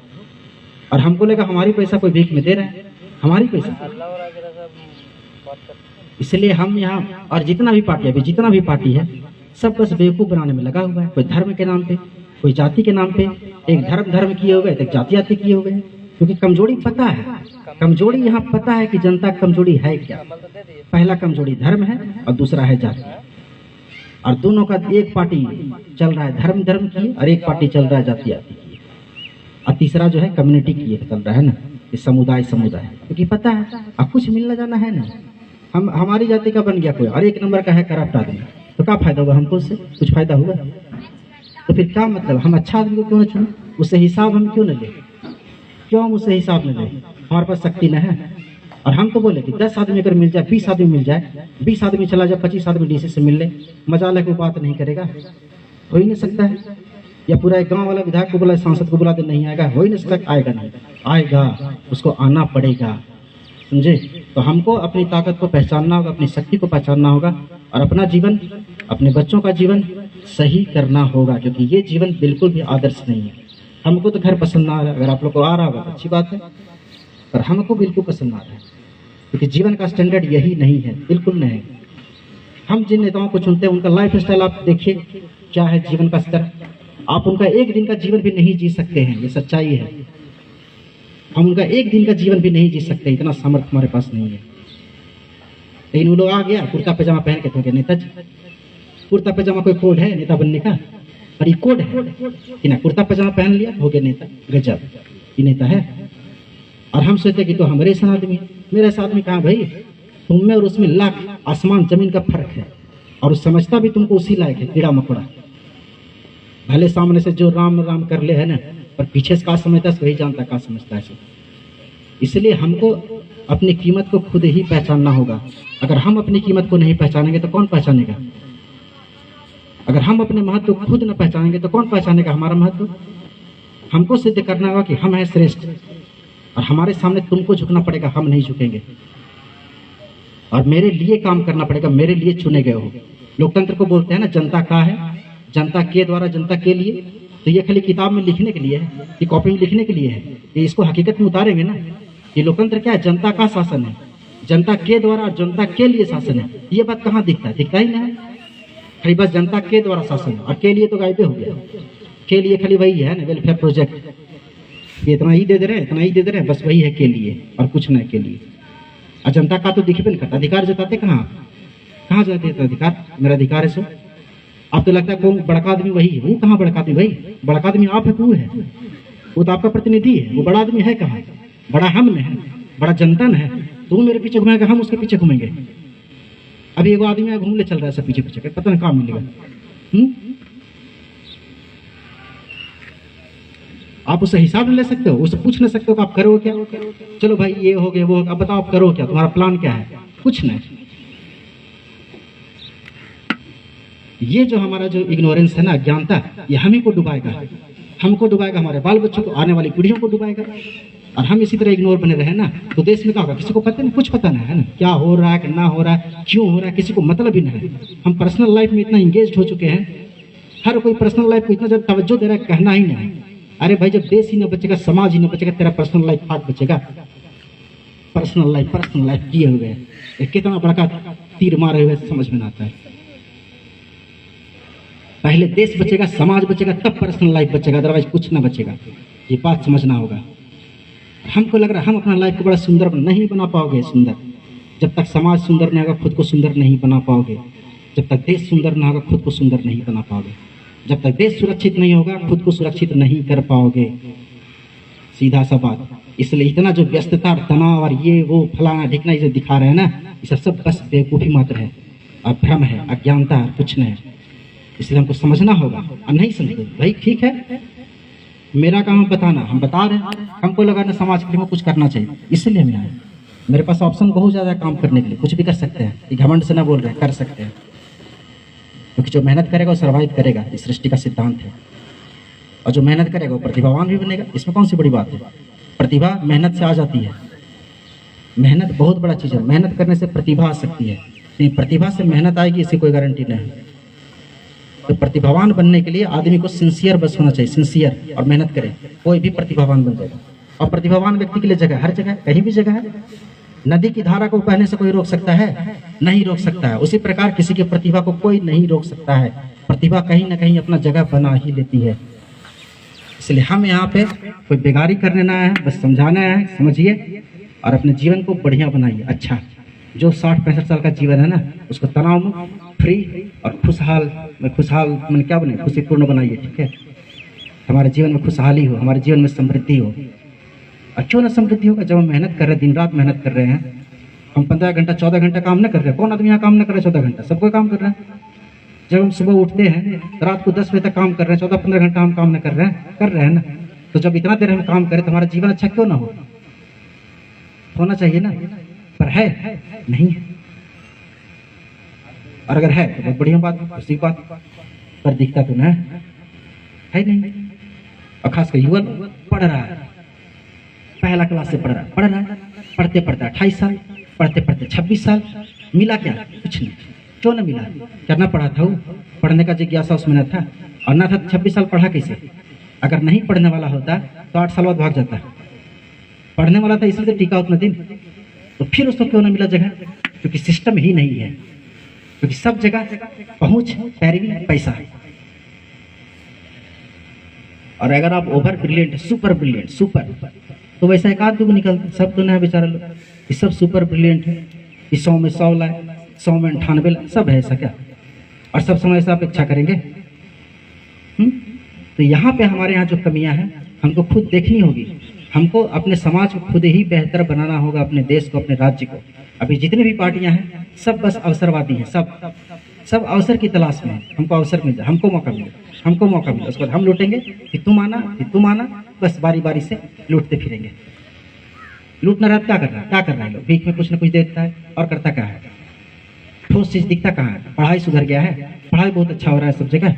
और हमको लगा हमारी पैसा कोई भीख में दे रहा है, हमारी पैसा। इसलिए हम यहाँ, और जितना भी पार्टी अभी जितना भी पार्टी है, सब बस बेवकूफ बनाने में लगा हुआ है। कोई धर्म के नाम पे, कोई जाति के नाम पे, एक धर्म किए हुए, एक जाति किए हुए हैं। क्योंकि कमजोरी पता है, कमजोरी यहाँ पता है कि जनता की कमजोरी है क्या। पहला कमजोरी धर्म है और दूसरा है जाति। और दोनों का एक पार्टी चल रहा है धर्म की, और एक पार्टी चल रहा है जाति की, और तीसरा जो है कम्युनिटी की चल रहा है ना, ये समुदाय। क्योंकि पता है अब कुछ मिलना जाना है ना। हमारी जाति का बन गया कोई और 1 नंबर का है करप्ट आदमी, तो क्या फायदा हुआ हमको? उससे कुछ फायदा हुआ? तो फिर क्या मतलब? हम अच्छा आदमी को क्यों न चुने? उससे हिसाब हम क्यों न ले? क्यों हम उससे हिसाब न लें? हमारे पास शक्ति न है। और हम तो बोले कि 10 आदमी अगर मिल जाए, 20 आदमी मिल जाए, 20 आदमी चला जाए, 25 आदमी डीसी से मिल ले, मजा ले, कोई बात नहीं करेगा? हो ही नहीं सकता है। या पूरा एक गांव वाला विधायक को बुला, सांसद को बुला दे, नहीं आएगा? हो ही नहीं सकता। आएगा नहीं, आएगा, उसको आना पड़ेगा। समझे? तो हमको अपनी ताकत को पहचानना होगा, अपनी शक्ति को पहचानना होगा और अपना जीवन, अपने बच्चों का जीवन सही करना होगा, क्योंकि ये जीवन बिल्कुल भी आदर्श नहीं है। हमको तो घर पसंद ना आ रहा है, अगर आप लोग को आ रहा होगा तो अच्छी बात है, पर हमको बिल्कुल पसंद ना आ रहा है, क्योंकि जीवन का स्टैंडर्ड यही नहीं है, बिल्कुल नहीं। हम जिन नेताओं को चुनते हैं उनका लाइफ स्टाइल आप देखिए क्या है, जीवन का स्तर, आप उनका एक दिन का जीवन भी नहीं जी सकते हैं, ये सच्चाई है। हम उनका एक दिन का जीवन भी नहीं जी सकते, इतना सामर्थ्य हमारे पास नहीं है। लेकिन वो लोग आ गया कुर्ता पैजामा पहन के, तो क्या नेता जी? कुर्ता पैजामा कोई कोड है नेता बनने का? पर ये कोड है कि ना, कुर्ता पैजामा पहन लिया हो गया नेता, गजब, ये नेता है। और हम सोचते कि तो हमारे ऐसा आदमी, मेरा ऐसा आदमी कहाँ भाई? तुम में और उसमें लाख आसमान जमीन का फर्क है, और समझता भी तुमको उसी लायक है, कीड़ा मकोड़ा। भले सामने से जो राम राम कर ले है ना, पर पीछे से क्या समझता है वही जानता क्या समझता है। इसलिए हमको अपनी कीमत को खुद ही पहचानना होगा। अगर हम अपनी कीमत को नहीं पहचानेंगे तो कौन पहचानेगा? अगर हम अपने महत्व को खुद न पहचानेंगे तो कौन पहचानेगा हमारा महत्व? हमको सिद्ध करना होगा कि हम हैं श्रेष्ठ, और हमारे सामने तुमको झुकना पड़ेगा, हम नहीं झुकेंगे। और मेरे लिए काम करना पड़ेगा, मेरे लिए चुने गए हो। लोकतंत्र को बोलते हैं ना जनता का है, जनता के द्वारा, जनता के लिए। तो ये खाली किताब में लिखने के लिए है, ये कॉपी में लिखने के लिए है, ये इसको हकीकत में उतारेंगे ना। ये लोकतंत्र क्या है? जनता का शासन है, जनता के द्वारा, जनता के लिए शासन है। ये बात कहाँ दिखता है? दिखता ही नहीं। खाली बस जनता के द्वारा शासन है, और के लिए तो गायब हो गया। के लिए खाली वही है ना, वेलफेयर प्रोजेक्ट, ये इतना ही दे दे रहे हैं, इतना ही दे दे रहे हैं, बस वही है के लिए, और कुछ नहीं के लिए। और जनता का तो दिख भी नहीं करता। अधिकार जताते कहाँ जाते हैं? अधिकार मेरा अधिकार है सो। अब तो लगता है कौन बड़का आदमी वही है, वो कहाँ बड़का आदमी भाई? बड़का आदमी आप है, वो है, वो तो आपका प्रतिनिधि है। वो बड़ा आदमी है कहाँ? बड़ा हम है, बड़ा जनता है। तो मेरे पीछे घुमाएगा, हम उसके पीछे घूमेंगे। अभी एक आदमी घूम ले चल रहा है सब पीछे पीछे, पता नहीं कहाँ मिलेगा। आप उससे हिसाब ले सकते हो, उससे पूछ नहीं सकते हो कि आप करो क्या? चलो भाई ये हो गया, वो, अब बताओ आप करो क्या, तुम्हारा प्लान क्या है? कुछ नहीं। ये जो हमारा जो इग्नोरेंस है ना, अज्ञानता, ये हम ही को डुबाएगा, हमको डुबाएगा, हमारे बाल बच्चों को, आने वाली पीढ़ियों को डुबाएगा। और हम इसी तरह इग्नोर बने रहे ना, तो देश में क्या होगा? किसी को पता नहीं, कुछ पता नहीं है ना, क्या हो रहा है, ना हो रहा है, क्यों हो रहा है, किसी को मतलब ही नहीं है। हम पर्सनल लाइफ में इतना इंगेज हो चुके हैं, हर कोई पर्सनल लाइफ को इतना जब तवज्जो दे रहा है, कहना ही नहीं। अरे भाई, जब देश ही न बचेगा, समाज ही न बचेगा, तेरा पर्सनल लाइफ फाट बचेगा। पर्सनल लाइफ किए हुए हैं, कितना बड़ा तीर मारे हुए समझ में आता है। पहले देश बचेगा, समाज बचेगा, तब पर्सनल लाइफ बचेगा, अदरवाइज कुछ ना बचेगा। ये बात समझना होगा। हमको लग रहा है हम अपना लाइफ को बड़ा सुंदर नहीं बना पाओगे। सुंदर जब तक समाज सुंदर नहीं होगा, खुद को सुंदर नहीं बना पाओगे। जब तक देश सुंदर ना होगा, खुद को सुंदर नहीं बना पाओगे। जब तक देश सुरक्षित नहीं होगा, खुद को सुरक्षित नहीं कर पाओगे। सीधा सा बात। इसलिए इतना जो व्यस्तता, तनाव और ये वो फलाना ढिकना ये दिखा रहे हैं ना, ये सब बस बेवकूफ़ी मात्र है, और भ्रम है, अज्ञानता, कुछ नहीं। इसलिए हमको समझना होगा। और नहीं समझते भाई, ठीक है, मेरा काम बताना, हम बता रहे हैं। हमको लगा ना समाज के लिए कुछ करना चाहिए, इसलिए हम आए। मेरे पास ऑप्शन बहुत ज़्यादा है काम करने के लिए, कुछ भी कर सकते हैं। ये घमंड से ना बोल रहे हैं, कर सकते हैं, क्योंकि जो मेहनत करेगा वो सर्वाइव करेगा, इस सृष्टि का सिद्धांत है। और जो मेहनत करेगा वो प्रतिभावान भी बनेगा। इसमें कौन सी बड़ी बात है? प्रतिभा मेहनत से आ जाती है। मेहनत बहुत बड़ा चीज़ है, मेहनत करने से प्रतिभा आ सकती है। नहीं, प्रतिभा से मेहनत आएगी इसकी कोई गारंटी नहीं। तो प्रतिभावान बनने के लिए आदमी को सिंसियर बस होना चाहिए, सिंसियर, और मेहनत करे, कोई भी प्रतिभावान बन जाएगा। और प्रतिभावान व्यक्ति के लिए जगह, हर जगह, कहीं भी जगह है। नदी की धारा को बहने से कोई रोक सकता है? नहीं रोक सकता है। उसी प्रकार किसी की प्रतिभा को कोई नहीं रोक सकता है। प्रतिभा कहीं ना कहीं अपना जगह बना ही लेती है। इसलिए हम यहाँ पे कोई बेगारी करने ना है, बस समझाना है, समझिए और अपने जीवन को बढ़िया बनाइए। अच्छा, जो 60-65 साल का जीवन है ना, उसको तनाव मुक्त, फ्री और खुशहाल मन क्या बने, खुशीपूर्ण बनाइए। ठीक है, हमारे जीवन में खुशहाली हो, हमारे जीवन में समृद्धि हो। और क्यों ना समृद्धि होगा? जब हम मेहनत कर रहे हैं, दिन रात मेहनत कर रहे हैं, हम 15 घंटा 14 घंटा काम न कर रहे हैं। कौन आदमी यहाँ काम न कर रहे 14 घंटा? सबको काम कर रहे हैं। जब हम सुबह उठते हैं तो रात को 10 बजे तक काम कर रहे हैं, 14-15 घंटा हम काम न कर रहे हैं ना। तो जब इतना देर हम काम करें तो हमारा जीवन अच्छा क्यों ना हो? होना चाहिए ना, पर है नहीं है। और अगर है तो बहुत बढ़िया बात, उसी बात पर दिखता तो ना है नहीं। और खासकर युवा पढ़ रहा है, पहला क्लास से पढ़ रहा है, पढ़ते पढ़ते 28 साल, पढ़ते पढ़ते 26 साल, मिला क्या? कुछ नहीं। क्यों ना मिला? करना पड़ा था, वो पढ़ने का जिज्ञासा उसमें न था, और ना था 26 साल पढ़ा कैसे? अगर नहीं पढ़ने वाला होता तो 8 साल बाद भाग जाता। पढ़ने वाला था इसलिए तो टिका उतना दिन, तो फिर उसको क्यों ना मिला जगह? क्योंकि सिस्टम ही नहीं है, क्योंकि सब जगह पहुंच, पैरवी, पैसा। और अगर आप over brilliant, super brilliant, super, तो वैसा एक आध दो निकलते, सब तो नहीं बेचारा लोग। ये सब सुपर ब्रिलियंट है, इस 100 में 100 लाए, 100 में 98 लाए, सब है ऐसा क्या? और सब समय ऐसा अपेक्षा करेंगे? तो यहाँ पे हमारे यहाँ जो कमियां हैं हमको खुद देखनी होगी। हमको अपने समाज को खुद ही बेहतर बनाना होगा, अपने देश को, अपने राज्य को। अभी जितनी भी पार्टियां हैं सब बस अवसरवादी हैं, सब अवसर की तलाश में है। हमको अवसर मिल जाए, हमको मौका मिले, हमको मौका मिले, उसके बाद हम लूटेंगे, कि तुम आना, कि तुम आना, बस बारी बारी से लूटते फिरेंगे। लूटना रहा क्या कर रहा है? क्या कर रहा है लोग? बीच में कुछ ना कुछ देता है और करता क्या है? ठोस चीज दिखता कहाँ है? पढ़ाई सुधर गया है, पढ़ाई बहुत अच्छा हो रहा है सब जगह,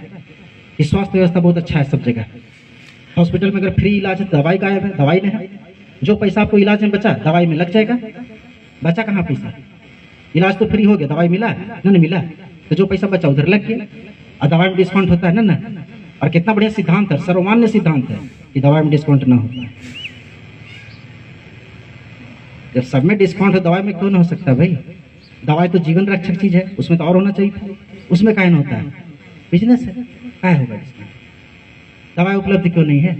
स्वास्थ्य व्यवस्था बहुत अच्छा है सब जगह। हॉस्पिटल में अगर फ्री इलाज है, दवाई गायब है, दवाई नहीं है। जो पैसा आपको इलाज में बचा, दवाई में लग जाएगा। बचा कहाँ पैसा? इलाज तो फ्री हो गया, दवाई मिला नहीं मिला, तो जो पैसा बचा उधर लग गया। और दवाई में डिस्काउंट होता है ना। और कितना बढ़िया सिद्धांत है, सर्वमान्य सिद्धांत है कि दवाई में डिस्काउंट ना होता है। जब सब में डिस्काउंट है, दवाई में क्यों ना हो सकता भाई? दवाई तो जीवन रक्षक चीज है, उसमें तो और होना चाहिए, उसमें काहे ना होता है? बिजनेस है, क्या होगा इसमें? दवाई उपलब्ध क्यों नहीं है?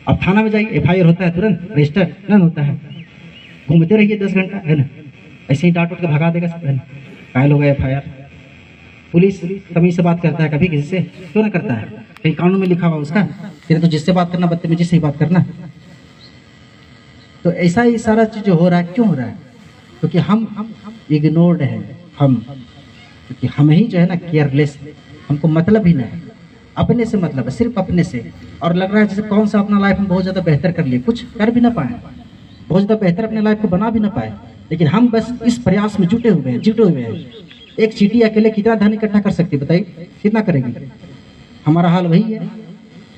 अब थाना में जाइए, FIR होता है, तुरंत रजिस्टर नहीं होता है। घूमते रहिए 10 घंटा, है ना, ऐसे ही डांट उठ के भगा देगा सब, है ना। कायल हो गया FIR। पुलिस तमीज से बात करता है कभी किसी से? क्यों ना करता है? कहीं कानून में लिखा हुआ उसका कि तो जिससे बात करना बदतमीजी से ही बात करना। तो ऐसा ही सारा चीज जो हो रहा है, क्यों हो रहा है? क्योंकि हम इग्नोर्ड है, क्योंकि हम ही जो है ना केयरलेस, हमको मतलब ही नहीं, अपने से मतलब है, सिर्फ अपने से। और लग रहा है जैसे कौन सा अपना लाइफ हम बहुत ज्यादा बेहतर कर लिए, कुछ कर भी ना पाए, बहुत ज्यादा बेहतर अपने लाइफ को बना भी ना पाए। लेकिन हम बस इस प्रयास में जुटे हुए हैं। एक चींटी अकेले कितना धन इकट्ठा कर सकती है बताइए? कितना करेगी? हमारा हाल वही है।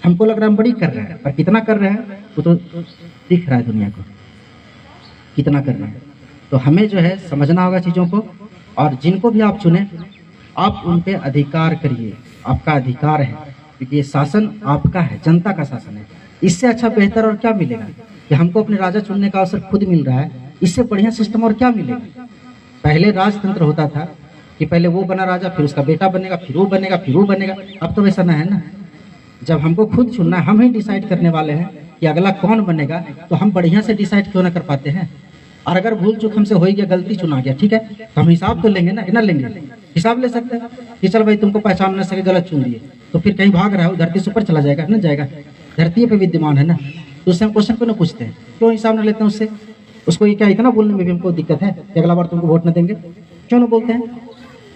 हमको लग रहा है हम बड़ी कर रहे हैं, पर कितना कर रहे हैं वो तो दिख रहा है दुनिया को, कितना कर रहे हैं। तो हमें जो है समझना होगा चीजों को, और जिनको भी आप चुने आप उन पे अधिकार करिए, आपका अधिकार है, क्योंकि ये शासन आपका है, जनता का शासन है। इससे अच्छा बेहतर और क्या मिलेगा कि हमको अपने राजा चुनने का अवसर खुद मिल रहा है। इससे बढ़िया सिस्टम और क्या मिलेगा? पहले राजतंत्र होता था कि पहले वो बना राजा, फिर उसका बेटा बनेगा, फिर वो बनेगा, फिर वो बनेगा। अब तो वैसा ना है ना। जब हमको खुद चुनना है, हम ही डिसाइड करने वाले हैं कि अगला कौन बनेगा, तो हम बढ़िया से डिसाइड क्यों ना कर पाते हैं? और अगर भूल चूक हमसे हो गया, गलती चुना गया, ठीक है, तो हम हिसाब तो लेंगे ना, इतना लेंगे, हिसाब ले सकते हैं कि चल भाई तुमको पहचान न सके, गलत चुन लिए, तो फिर कहीं भाग रहा है, धरती से ऊपर चला जाएगा ना, जाएगा, धरती पे विद्यमान है ना। तो उससे हम क्वेश्चन क्यों ना पूछते हैं? क्यों हिसाब न लेते हैं उससे? उसको ये क्या इतना बोलने में भी हमको दिक्कत है कि अगला बार तुमको वोट न देंगे? क्यों ना बोलते हैं?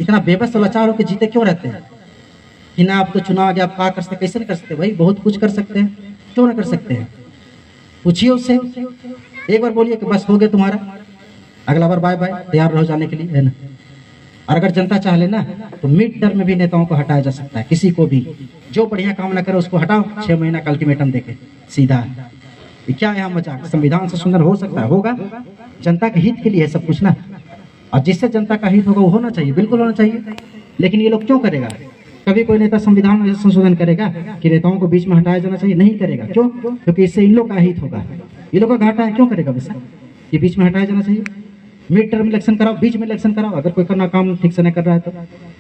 इतना बेबस लाचार होकर जीते क्यों रहते हैं कि ना आप तो चुनाव आ गया, आप क्या कर सकते, कैसे कर सकते? भाई बहुत कुछ कर सकते हैं, क्यों ना कर सकते हैं? पूछिए उससे, एक बार बोलिए कि बस हो गया तुम्हारा, अगला बार बाय बाय, तैयार रहो जाने के लिए, है ना। और अगर जनता चाह लेना तो मिड टर्म में भी नेताओं को हटाया जा सकता है, किसी को भी जो बढ़िया काम ना करे उसको हटाओ, 6 महीना का अल्टीमेटम देके सीधा। क्या यहाँ मजाक? संविधान से सुंदर हो सकता है? होगा। जनता के हित के लिए है सब कुछ ना, और जिससे जनता का हित होगा वो होना चाहिए, बिल्कुल होना चाहिए। लेकिन ये लोग क्यों करेगा? कभी कोई नेता संविधान में संशोधन करेगा कि नेताओं को बीच में हटाया जाना चाहिए? नहीं करेगा। क्यों? क्योंकि इससे इन लोग का हित होगा, ये लोग का घाटा है। क्यों करेगा वैसा? ये बीच में हटाया जाना चाहिए। मिड टर्म इलेक्शन कराओ, बीच में इलेक्शन कराओ, अगर कोई करना काम ठीक से नहीं कर रहा है तो,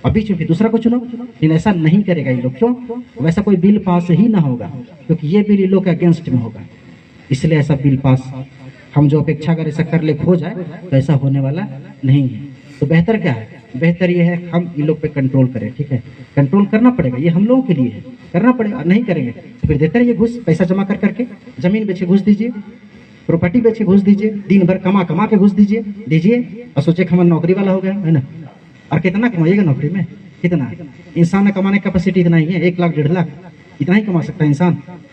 और बीच में फिर दूसरा को चुनो। लेकिन ऐसा नहीं करेगा ये लोग। क्यों? वैसा कोई बिल पास ही ना होगा, क्योंकि ये बिल इन लोग के अगेंस्ट में होगा, इसलिए ऐसा बिल पास हम जो अपेक्षा करें ऐसा कर ले हो जाए तो ऐसा होने वाला नहीं है। तो बेहतर क्या है? बेहतर ये है हम इन लोग पे कंट्रोल करें, ठीक है। कंट्रोल करना पड़ेगा, ये हम लोगों के लिए है, करना पड़ेगा। नहीं करेंगे तो फिर देते रहिए घूस, पैसा जमा कर करके, जमीन बेचे घूस दीजिए, प्रॉपर्टी बेचे घूस दीजिए, दिन भर कमा कमा के घूस दीजिए और सोचे कि हम नौकरी वाला हो गया, है ना। और कितना कमाइएगा नौकरी में? कितना? इंसान ने कमाने की कैपेसिटी इतना ही है, 1 लाख 1.5 लाख इतना ही कमा सकता है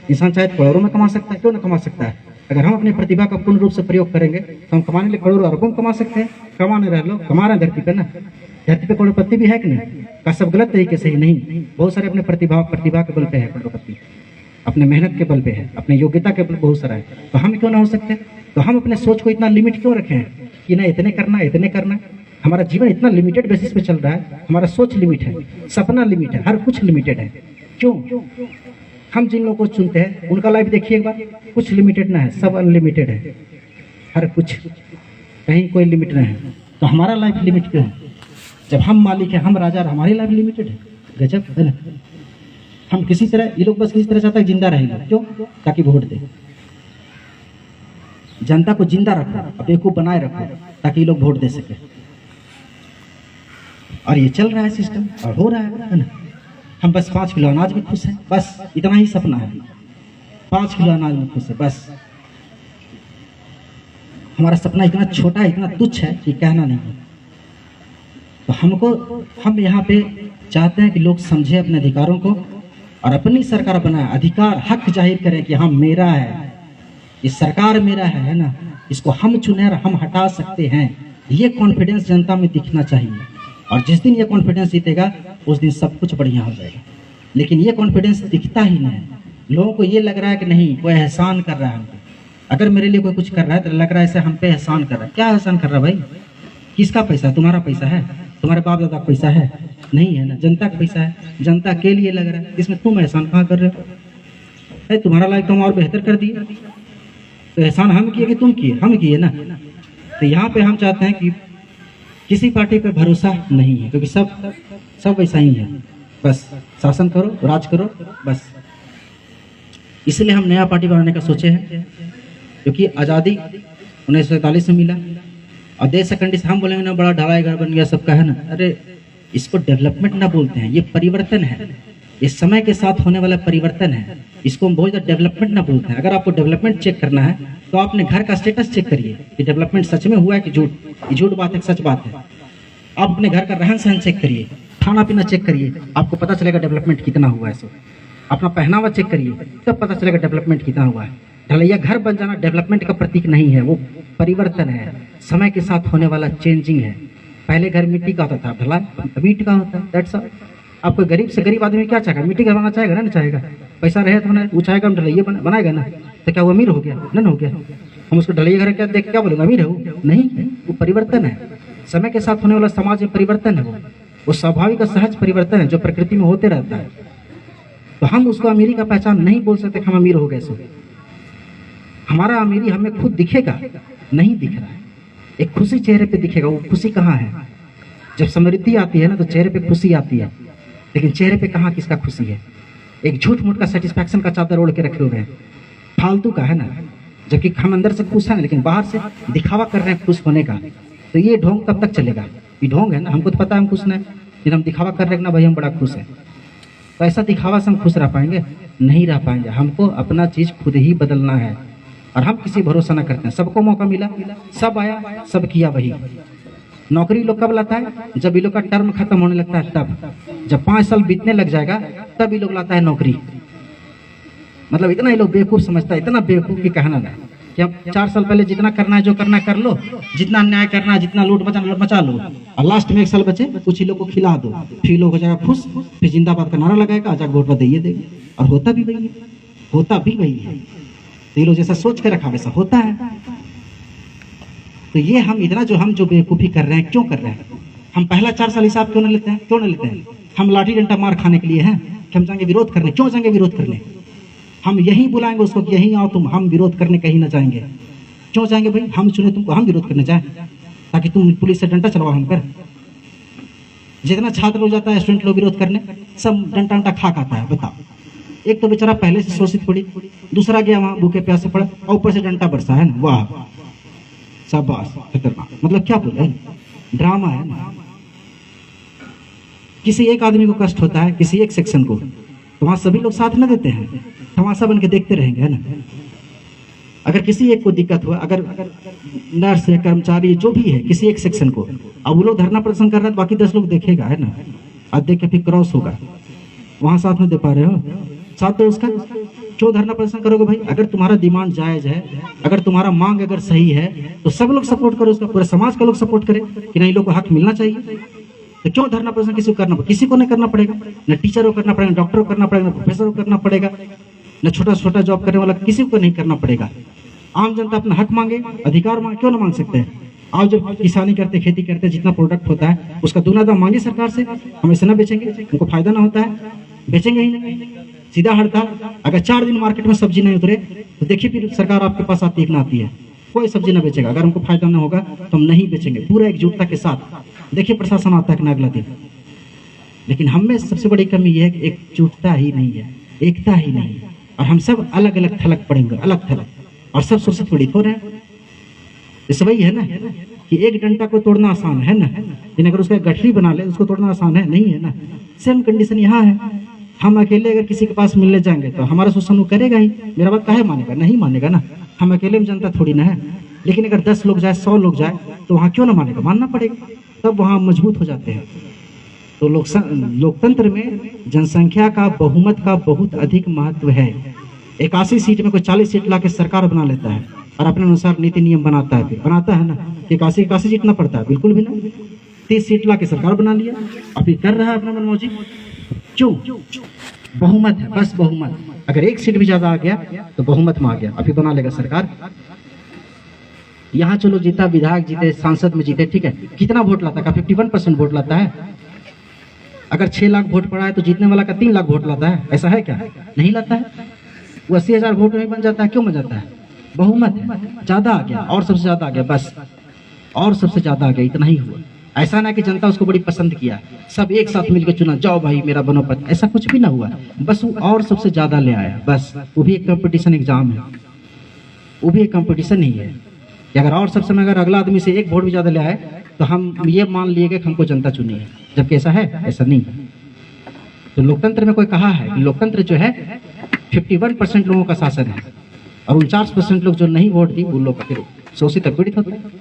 इंसान चाहे करोड़ों में कमा सकता है। क्यों ना कमा सकता है? अगर हम अपनी प्रतिभा का पूर्ण रूप से प्रयोग करेंगे तो हम कमाने लिए करोड़ों अरबों कमा सकते हैं। कमाने रह लो, कमा रहे धरती पे ना, धरती पे करोड़पति भी है कि नहीं? का सब गलत तरीके से ही नहीं, बहुत सारे अपने प्रतिभा के बल पे है करोड़पति, अपने मेहनत के बल पे है, अपने योग्यता के बल बहुत सारा है। तो हम क्यों ना हो सकते? तो हम अपने सोच को इतना लिमिट क्यों रखे हैं कि ना इतने करना इतने करना। हमारा जीवन इतना लिमिटेड बेसिस पे चल रहा है, हमारा सोच लिमिट है, सपना लिमिट है, हर कुछ लिमिटेड है। क्यों? हम जिन लोगों को चुनते हैं उनका लाइफ देखिए एक बार, कुछ लिमिटेड ना है, सब अनलिमिटेड है, हर कुछ, कहीं कोई लिमिट नहीं है। तो हमारा लाइफ लिमिट क्यों है? जब हम मालिक हैं, हम राजा, हमारी लाइफ लिमिटेड है। गजब है ना। हम किसी तरह, ये लोग बस किसी तरह चाहता है जिंदा रहेगा, क्यों? ताकि वोट दे, जनता को जिंदा रखो, बेवकूफ बनाए रखो ताकि ये लोग वोट दे सके। और ये चल रहा है सिस्टम और हो रहा है ना। हम बस 5 किलो अनाज में खुश हैं, बस इतना ही सपना है, 5 किलो अनाज में खुश है बस। हमारा सपना इतना छोटा है, इतना तुच्छ है कि कहना नहीं है। तो हम यहाँ पे चाहते हैं कि लोग समझे अपने अधिकारों को और अपनी सरकार बनाए, अधिकार हक जाहिर करें कि हाँ मेरा है, ये सरकार मेरा है ना, इसको हम चुने और हम हटा सकते हैं। ये कॉन्फिडेंस जनता में दिखना चाहिए और जिस दिन ये कॉन्फिडेंस जीतेगा उस दिन सब कुछ बढ़िया हो जाएगा। लेकिन ये कॉन्फिडेंस दिखता ही नहीं। लोगों को ये लग रहा है कि नहीं कोई एहसान कर रहा है हमको, अगर मेरे लिए कोई कुछ कर रहा है तो लग रहा है ऐसे हम पे एहसान कर रहा है। क्या एहसान कर रहा है भाई? किसका पैसा? तुम्हारा पैसा है? तुम्हारे बाप दादा का पैसा है? नहीं है ना, जनता का पैसा है, जनता के लिए लग रहा है। इसमें तुम एहसान कहाँ कर रहे हो? तुम्हारा लाइफ तुम और बेहतर कर दिए, तो एहसान हम किए कि तुम किए? हम किए ना। तो यहाँ पे हम चाहते हैं कि किसी पार्टी पे भरोसा नहीं है, क्योंकि सब वैसा ही है, बस शासन करो, राज करो बस। इसलिए हम नया पार्टी बनाने का सोचे हैं, क्योंकि आज़ादी 1947 में मिला और देश का कंडीशन हम बोलेंगे ना बड़ा ढालाई घर बन गया सबका है ना, अरे इसको डेवलपमेंट ना बोलते हैं, ये परिवर्तन है, ये समय के साथ होने वाला परिवर्तन है, इसको हम बहुत ज़्यादा डेवलपमेंट ना बोलते हैं। अगर आपको डेवलपमेंट चेक करना है तो आप अपने घर का स्टेटस चेक करिए कि डेवलपमेंट सच में हुआ है कि झूठ, ये झूठ बात है सच बात है। आप अपने घर का रहन सहन चेक करिए, खाना पीना चेक करिए, आपको पता चलेगा डेवलपमेंट कितना हुआ है। सो अपना पहनावा चेक करिए, तब पता चलेगा डेवलपमेंट कितना हुआ है। ढलैया घर बन जाना डेवलपमेंट का प्रतीक नहीं है, वो परिवर्तन है, समय के साथ होने वाला चेंजिंग है। पहले घर मिट्टी का होता था, ढलाई ईंट का होता है, दैट्स ऑल। आप कोई गरीब से गरीब आदमी क्या चाहेगा? मिट्टी का बनाना चाहेगा ना? नहीं चाहेगा। पैसा रहे तो वो चाहेगा हम ढलैया बनाएगा ना, तो क्या वो अमीर हो गया? नहीं हो गया। हम उसको ढलैया घर क्या देख क्या बोलेंगे? अमीर है वो? नहीं, वो परिवर्तन है, समय के साथ होने वाला समाज में परिवर्तन है, वो स्वाभाविक और सहज परिवर्तन है जो प्रकृति में होते रहता है। तो हम उसको अमीरी का पहचान नहीं बोल सकते कि हम अमीर हो गए। सो हमारा अमीरी हमें खुद दिखेगा, नहीं दिख रहा है। एक खुशी चेहरे पे दिखेगा, वो खुशी कहाँ है? जब समृद्धि आती है ना तो चेहरे पे खुशी आती है, लेकिन चेहरे पे कहाँ किसका खुशी है? एक झूठ मूठ का सेटिस्फैक्शन का चादर ओढ़ के रखे हुए हैं, फालतू का है ना। जबकि हम अंदर से खुश हैं लेकिन बाहर से दिखावा कर रहे हैं खुश होने का। तो ये ढोंग तब तक चलेगा, ये ढोंग है ना। हमको तो पता है हम खुश नहीं, लेकिन हम दिखावा कर रहे हैं ना भाई हम बड़ा खुश हैं। तो ऐसा दिखावा से हम खुश रह पाएंगे? नहीं रह पाएंगे। हमको अपना चीज खुद ही बदलना है और हम किसी भरोसा ना करते हैं। सबको मौका मिला, सब आया, सब किया वही। नौकरी लोग कब लाता है? जब ये लोग का टर्म खत्म होने लगता है तब। जब 5 साल बीतने लग जाएगा तब ये लोग लाता है नौकरी। मतलब इतना ये लोग बेवकूफ समझता है, इतना बेवकूफ की कहना ना कि अब 4 साल पहले जितना करना है जो करना है कर लो, जितना अन्याय करना है, जितना लूट मचा लो, और लास्ट में 1 साल बचे कुछ ही लोग को खिला दो, फिर लोग हो जाएगा खुश, फिर जिंदाबाद का नारा लगाएगा, आजाद वोट पर दे देंगे। और होता भी वही है, होता भी वही है। तो ये लोग जैसा सोच के रखा वैसा होता है। तो ये हम इतना जो बेवकूफ़ी कर रहे हैं, क्यों कर रहे हैं? हम पहला 4 साल हिसाब क्यों न लेते हैं? क्यों न लेते हैं? हम लाठी डंडा मार खाने के लिए हैं कि हम जाएंगे विरोध करने? क्यों जाएंगे विरोध करने? हम यही बुलाएंगे उसको कि यहीं आओ तुम, हम विरोध करने कहीं ना जाएंगे। क्यों जाएंगे भाई? हम चुने तुमको, हम विरोध करने जाए ताकि तुम पुलिस से डंडा चलवाओ हम पर। जितना छात्र लोग जाता है, स्टूडेंट लोग विरोध करने, सब डंडा खा खाता है। बताओ, एक तो बेचारा पहले से शोषित पड़ी, दूसरा गया वहाँ भूखे प्यासे पड़ा और ऊपर से डंडा बरसा है ना। वाह शाबाश, खतरनाक। मतलब क्या बोले, ड्रामा है ना। किसी एक आदमी को कष्ट होता है, किसी एक सेक्शन को, तो वहां सभी लोग साथ न देते हैं, तमाशा बन के देखते रहेंगे, है ना। अगर किसी एक को दिक्कत हुआ, अगर नर्स है, कर्मचारी जो भी है, किसी एक सेक्शन को, अब वो लोग धरना प्रदर्शन कर रहे हैं तो बाकी 10 लोग देखेगा, है ना। आज देख के फिर क्रॉस होगा, वहां साथ में दे पा रहे हो, साथ दो उसका। क्यों धरना प्रदर्शन करोगे भाई? अगर तुम्हारा डिमांड जायज है, अगर तुम्हारा मांग अगर सही है, तो सब लोग सपोर्ट करो उसका, पूरे समाज का लोग सपोर्ट करें कि नहीं, लोग को हक मिलना चाहिए। तो क्यों धरना प्रदर्शन किसी को करना? किसी को नहीं करना पड़ेगा, न टीचर को करना पड़ेगा, डॉक्टर को करना पड़ेगा, न प्रोफेसर को करना पड़ेगा, न छोटा छोटा जॉब करने वाला किसी को नहीं करना पड़ेगा। आम जनता अपना हक मांगे, अधिकार मांगे, क्यों ना मांग सकते हैं? आप जब किसानी करते, खेती करते, जितना प्रोडक्ट होता है उसका दूना दाम मांगे सरकार से। हम ऐसे ना बेचेंगे, उनको फायदा ना होता है, बेचेंगे ही नहीं। सीधा हड़ताल। अगर 4 दिन मार्केट में सब्जी नहीं उतरे तो देखिए फिर सरकार आपके पास आती है कि ना आती है, कोई सब्जी ना बेचेगा। अगर हमको फायदा ना होगा तो हम नहीं बेचेंगे, पूरा एकजुटता के साथ। देखिए प्रशासन आता है कि ना अगला दिन। लेकिन हम में सबसे बड़ी कमी यह है कि एकजुटता ही नहीं है, एकता ही नहीं है, और हम सब अलग अलग थलग पड़ेंगे, अलग थलग, और सब शोषित पीड़ित हो रहे हैं। इस वही है ना कि एक डंडा को तोड़ना आसान है ना, लेकिन अगर उसका गठरी बना ले उसको तोड़ना आसान है नहीं, है ना। सेम कंडीशन यहाँ है। हम अकेले अगर किसी के पास मिलने जाएंगे तो हमारा शोषण वो करेगा ही, मेरा बात काहे मानेगा? नहीं मानेगा ना। हम अकेले में जनता थोड़ी ना है। लेकिन अगर 10 लोग जाए, 100 लोग जाए तो वहाँ क्यों ना मानेगा? मानना पड़ेगा, तब वहाँ मजबूत हो जाते हैं। तो लोकतंत्र में जनसंख्या का, बहुमत का बहुत अधिक महत्व है। 81 सीट में कोई 40 सीट ला के सरकार बना लेता है और अपने अनुसार नीति नियम बनाता है, फिर बनाता है ना। 81 जीतना पड़ता है? बिल्कुल भी नहीं। 30 सीट ला के सरकार बना लिया, अभी कर रहा है अपना मनमौजी। क्यों? बहुमत है, बस बहुमत। अगर 1 सीट भी ज्यादा आ गया तो बहुमत में आ गया, अभी बना लेगा सरकार। यहाँ चलो जीता, विधायक जीते, सांसद में जीते, ठीक है। कितना वोट लाता है? 51% वोट लाता है। अगर 6 लाख वोट पड़ा है तो जीतने वाला का 3 लाख वोट लाता है, ऐसा है क्या? नहीं लाता है। वो 80,000 वोट में बन जाता है। क्यों बन जाता है? बहुमत है, ज्यादा आ गया, और सबसे ज्यादा आ गया, बस, और सबसे ज्यादा आ गया, इतना ही हुआ। ऐसा ना कि जनता उसको बड़ी पसंद किया, सब एक साथ मिलकर चुना, जाओ भाई मेरा बनो पद, ऐसा कुछ भी ना हुआ। बस वो और सबसे ज्यादा ले आया, बस। वो भी एक कंपटीशन एग्जाम है, वो भी एक कंपटीशन ही है कि अगर और सबसे में अगर अगला आदमी से 1 वोट भी ज्यादा ले आए तो हम ये मान लिए कि हमको जनता चुनी है, जबकि ऐसा है? ऐसा नहीं है। तो लोकतंत्र में कोई कहा है कि लोकतंत्र जो है 51% लोगों का शासन है, और 49% लोग जो नहीं वोट दी वो लोग फिर शोषित पीड़ित होते हैं।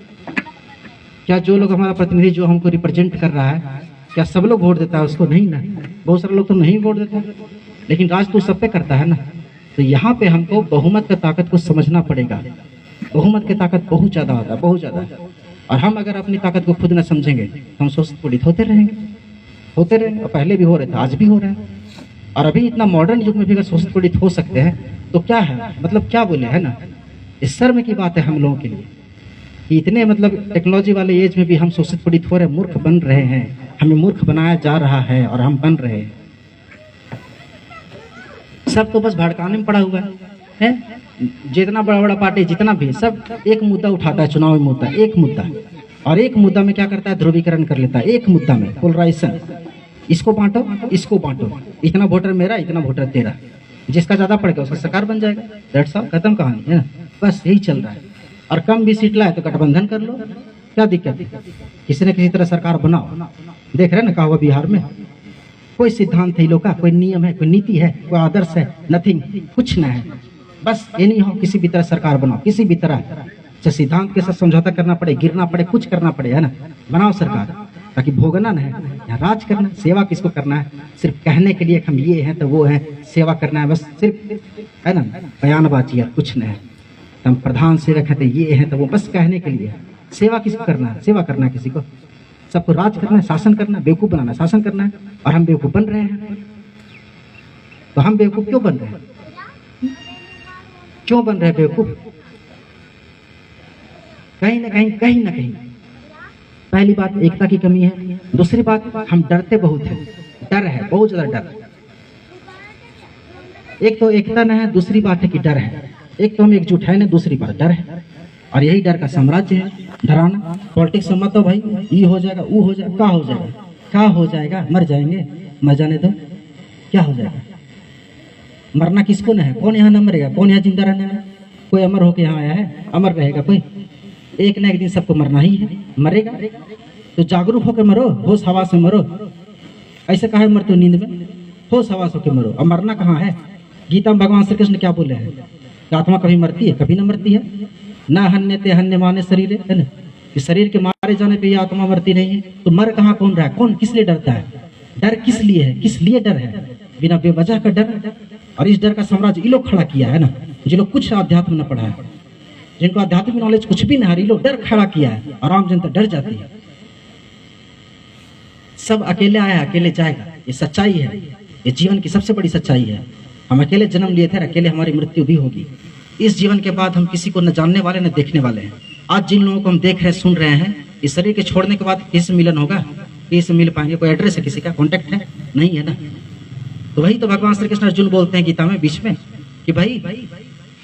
क्या जो लोग हमारा प्रतिनिधि जो हमको रिप्रेजेंट कर रहा है, क्या सब लोग वोट देता है उसको? नहीं ना, बहुत सारे लोग तो नहीं वोट देते, लेकिन राज तो सब पे करता है ना। तो यहाँ पे हमको बहुमत की ताकत को समझना पड़ेगा। बहुमत की ताकत बहुत ज्यादा होता है, बहुत ज्यादा। और हम अगर अपनी ताकत को खुद न समझेंगे तो हम शोषित पीड़ित होते रहेंगे, होते रहेंगे। और पहले भी हो रहे थे, आज भी हो रहे हैं। और अभी इतना मॉडर्न युग में भी अगर शोषित पीड़ित हो सकते हैं तो क्या है, मतलब क्या बोले, है ना। इस शर्म की बात है हम लोगों के लिए कि इतने मतलब टेक्नोलॉजी वाले एज में भी हम शोषित पीड़ित हो रहे, मूर्ख बन रहे हैं। हमें मूर्ख बनाया जा रहा है और हम बन रहे हैं। सब तो बस भड़काने में पड़ा हुआ है। जितना बड़ा बड़ा पार्टी जितना भी, सब एक मुद्दा उठाता है, चुनावी मुद्दा, एक मुद्दा, और एक मुद्दा में क्या करता है? ध्रुवीकरण कर लेता है। एक मुद्दा में पोलराइजेशन, इसको बांटो, इसको बांटो, इतना वोटर मेरा, इतना वोटर तेरा, जिसका ज्यादा पड़ गया उसका सरकार बन जाएगा। दैट्स ऑल, खत्म कहानी, है ना। बस यही चल रहा है। और कम भी सीट लाए तो गठबंधन कर लो, क्या दिक्कत है? किसी न किसी तरह सरकार बनाओ। देख रहे ना क्या हुआ बिहार में। कोई सिद्धांत है इन लोग का, कोई नियम है, कोई नीति है, कोई आदर्श है? नथिंग, कुछ ना है। बस ये नहीं हो, किसी भी तरह सरकार बनाओ, किसी भी तरह, चाहे सिद्धांत के साथ समझौता करना पड़े, गिरना पड़े, कुछ करना पड़े, है ना। बनाओ सरकार, ताकि भोगना न है, यहाँ राज करना। सेवा किसको करना है? सिर्फ कहने के लिए हम ये हैं तो वो हैं, सेवा करना है बस, सिर्फ, है ना, बयानबाजी है, कुछ न है। हम प्रधान से रखे थे ये हैं तो वो, बस कहने के लिए। सेवा किसको करना है? सेवा करना है किसी को? सबको राज करना है, शासन करना है, बेवकूफ बनाना है, शासन करना है। और हम बेवकूफ बन रहे हैं। तो हम बेवकूफ क्यों बन रहे हैं? क्यों बन रहे हैं बेवकूफ? कहीं ना कहीं, कहीं ना कहीं। पहली बात एकता की कमी है। दूसरी बात हम डरते बहुत हैं, डर है, बहुत ज्यादा डर। एक तो एकता न है, दूसरी बात है कि डर है। एक तो हम एकजुट है ना, दूसरी बात डर है। और यही डर का साम्राज्य है, डराना। पॉलिटिक्स में मत हो भाई, ये हो जाएगा, वो हो जाएगा, क्या हो जाएगा, क्या हो जाएगा? मर जाएंगे, मर जाने दो, क्या हो जाएगा? मरना किसको न है? कौन यहाँ न मरेगा? कौन यहाँ जिंदा रहने में? कोई अमर होके यहाँ आया है? अमर रहेगा कोई? एक ना एक दिन सबको मरना ही है, मरेगा। तो जागरूक होकर मरो, होश हवास में मरो। ऐसे कहा मरते हो नींद में? होश हवास होकर मरो। अब मरना कहाँ है? गीता में भगवान श्री कृष्ण क्या बोले हैं? आत्मा कभी मरती है? कभी न मरती है। ना हन्य ते हन्य माने शरीर, है ना, कि शरीर के मारे जाने पे ये आत्मा मरती नहीं है। तो मर कहाँ कौन रहा है? कौन किस लिए डरता है? डर किस लिए है? किस लिए डर है? बिना बेवजह का डर। और इस डर का साम्राज्य ये लोग खड़ा किया है ना, जो लोग कुछ अध्यात्म न पढ़ा है, जिनको आध्यात्मिक नॉलेज कुछ भी नहीं, ये लोग डर खड़ा किया है और आम जनता डर जाती है। सब अकेले आया, अकेले जाएगा, ये सच्चाई है। ये जीवन की सबसे बड़ी सच्चाई है। हम अकेले जन्म लिए थे, अकेले हमारी मृत्यु भी होगी। इस जीवन के बाद हम किसी को न जानने वाले न देखने वाले हैं। आज जिन लोगों को हम देख रहे हैं, सुन रहे हैं, इस शरीर के छोड़ने के बाद किसी से मिलन होगा? किसी से मिल पाएंगे? कोई एड्रेस है, किसी का कॉन्टेक्ट है? नहीं है ना। तो वही तो भगवान श्री कृष्ण अर्जुन बोलते हैं गीता में बीच में कि भाई